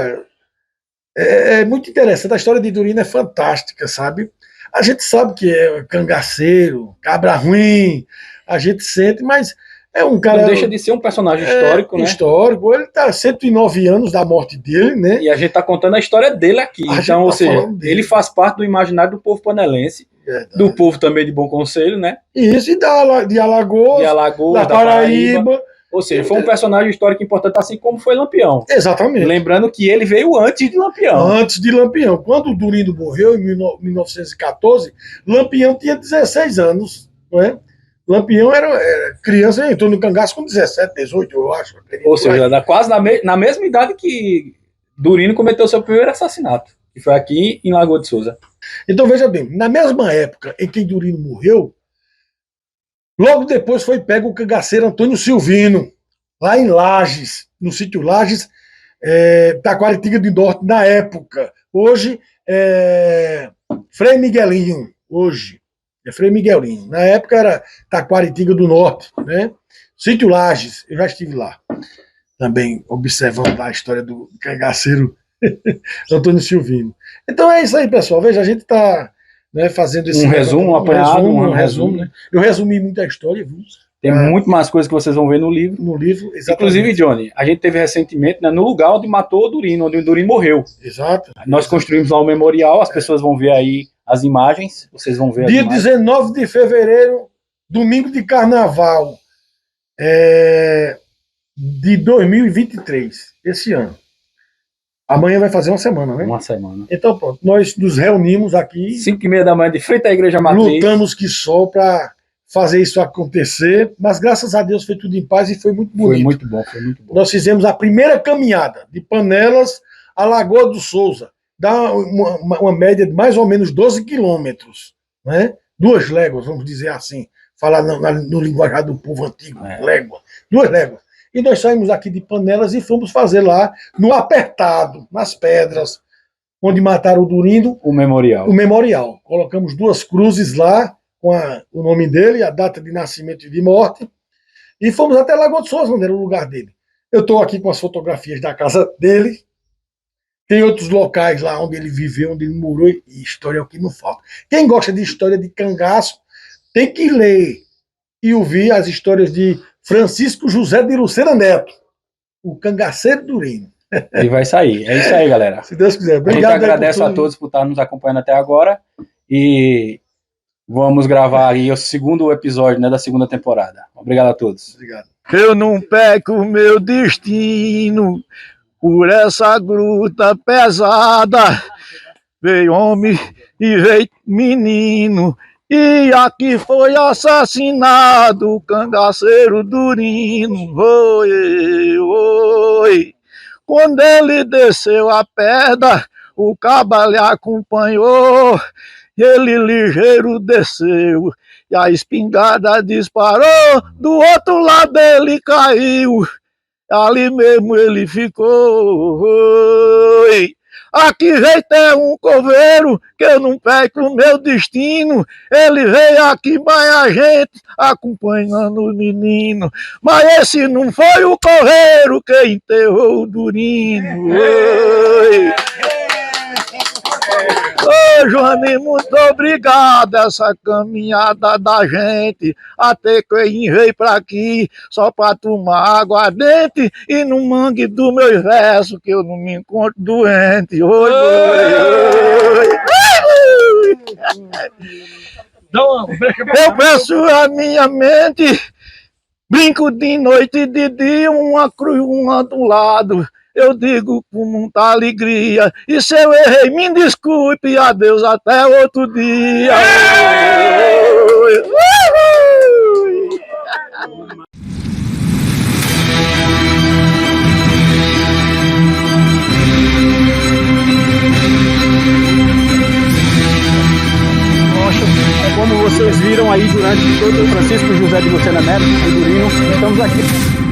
é muito interessante. A história de Durino é fantástica, sabe? A gente sabe que é cangaceiro, cabra ruim, a gente sente, mas é um cara... Não deixa de ser um personagem histórico, né? Histórico. Ele está 109 anos da morte dele, né? E a gente está contando a história dele aqui. Então, ou seja, ele faz parte do imaginário do povo panelense, do povo também de Bom Conselho, né? Isso, e de Alagoas, da Paraíba. Ou seja, foi um personagem histórico importante, assim como foi Lampião. Exatamente. Lembrando que ele veio antes de Lampião. Antes de Lampião. Quando o Durino morreu, em 1914, Lampião tinha 16 anos. Não é? Lampião era criança, entrou no cangaço com 17, 18, eu acho. Ou seja, quase na mesma idade que Durino cometeu seu primeiro assassinato, que foi aqui em Lagoa de Souza. Então, veja bem, na mesma época em que Durino morreu, logo depois foi pego o cangaceiro Antônio Silvino, lá em Lages, no sítio Lages, Taquaritinga do Norte, na época. Hoje Frei Miguelinho, hoje. É Frei Miguelinho. Na época era Taquaritinga do Norte, né? Sítio Lages, eu já estive lá. Também observando lá a história do cangaceiro Antônio Silvino. Então é isso aí, pessoal. Veja, a gente está, né, fazendo esse resumo, um resumo. Né? Eu resumi muita história, viu? Tem muito mais coisas que vocês vão ver no livro. No livro, exatamente. Inclusive, Johnny, a gente teve recentemente, né, no lugar onde matou o Durino, onde o Durino morreu. Exato. Nós construímos lá um memorial, as pessoas vão ver aí as imagens, vocês vão ver Dia as imagens. 19 de fevereiro, domingo de carnaval, de 2023, esse ano. Amanhã vai fazer uma semana, né? Uma semana. Então, pronto, nós nos reunimos aqui. 5h30 da manhã, de frente à Igreja Matriz. Lutamos que só para fazer isso acontecer, mas graças a Deus foi tudo em paz e foi muito bonito. Foi muito bom, foi muito bom. Nós fizemos a primeira caminhada de Panelas à Lagoa do Souza. Dá uma média de mais ou menos 12 quilômetros, né? 2 léguas, vamos dizer assim. Falar no linguajar do povo antigo, légua. 2 léguas. E nós saímos aqui de Panelas e fomos fazer lá, no apertado, nas pedras, onde mataram o Durino. O memorial. O memorial. Colocamos 2 cruzes lá, com o nome dele, a data de nascimento e de morte, e fomos até Lagoa do Souza, onde era o lugar dele. Eu estou aqui com as fotografias da casa dele, tem outros locais lá onde ele viveu, onde ele morou, e história é o que não falta. Quem gosta de história de cangaço, tem que ler e ouvir as histórias de Francisco José de Lucena Neto, o cangaceiro Durino. E vai sair. É isso aí, galera. Se Deus quiser. Obrigado. A gente agradece a todos por estar nos acompanhando até agora, e vamos gravar aí o 2º episódio, né, da 2ª temporada. Obrigado a todos. Obrigado. Eu não peco o meu destino por essa gruta pesada. Veio homem e veio menino, e aqui foi assassinado o cangaceiro Durino. Oi, oi. Quando ele desceu a pedra, o caba lhe acompanhou. Ele ligeiro desceu e a espingarda disparou, do outro lado ele caiu, ali mesmo ele ficou. Aqui veio até um coveiro, que eu não perco o meu destino, ele veio aqui mais a gente, acompanhando o menino, mas esse não foi o coveiro que enterrou o Durino. Ô, Joane, muito obrigado, essa caminhada da gente, até que eu veio pra aqui, só pra tomar aguardente, e no mangue do meu verso, que eu não me encontro doente. Oi, oi, oi. Eu peço a minha mente, brinco de noite e de dia, uma cruz, uma do lado. Eu digo com muita alegria, e se eu errei, me desculpe, adeus, até outro dia. Como vocês viram aí durante todo o Francisco José de Lucena Neto, o Durino, estamos aqui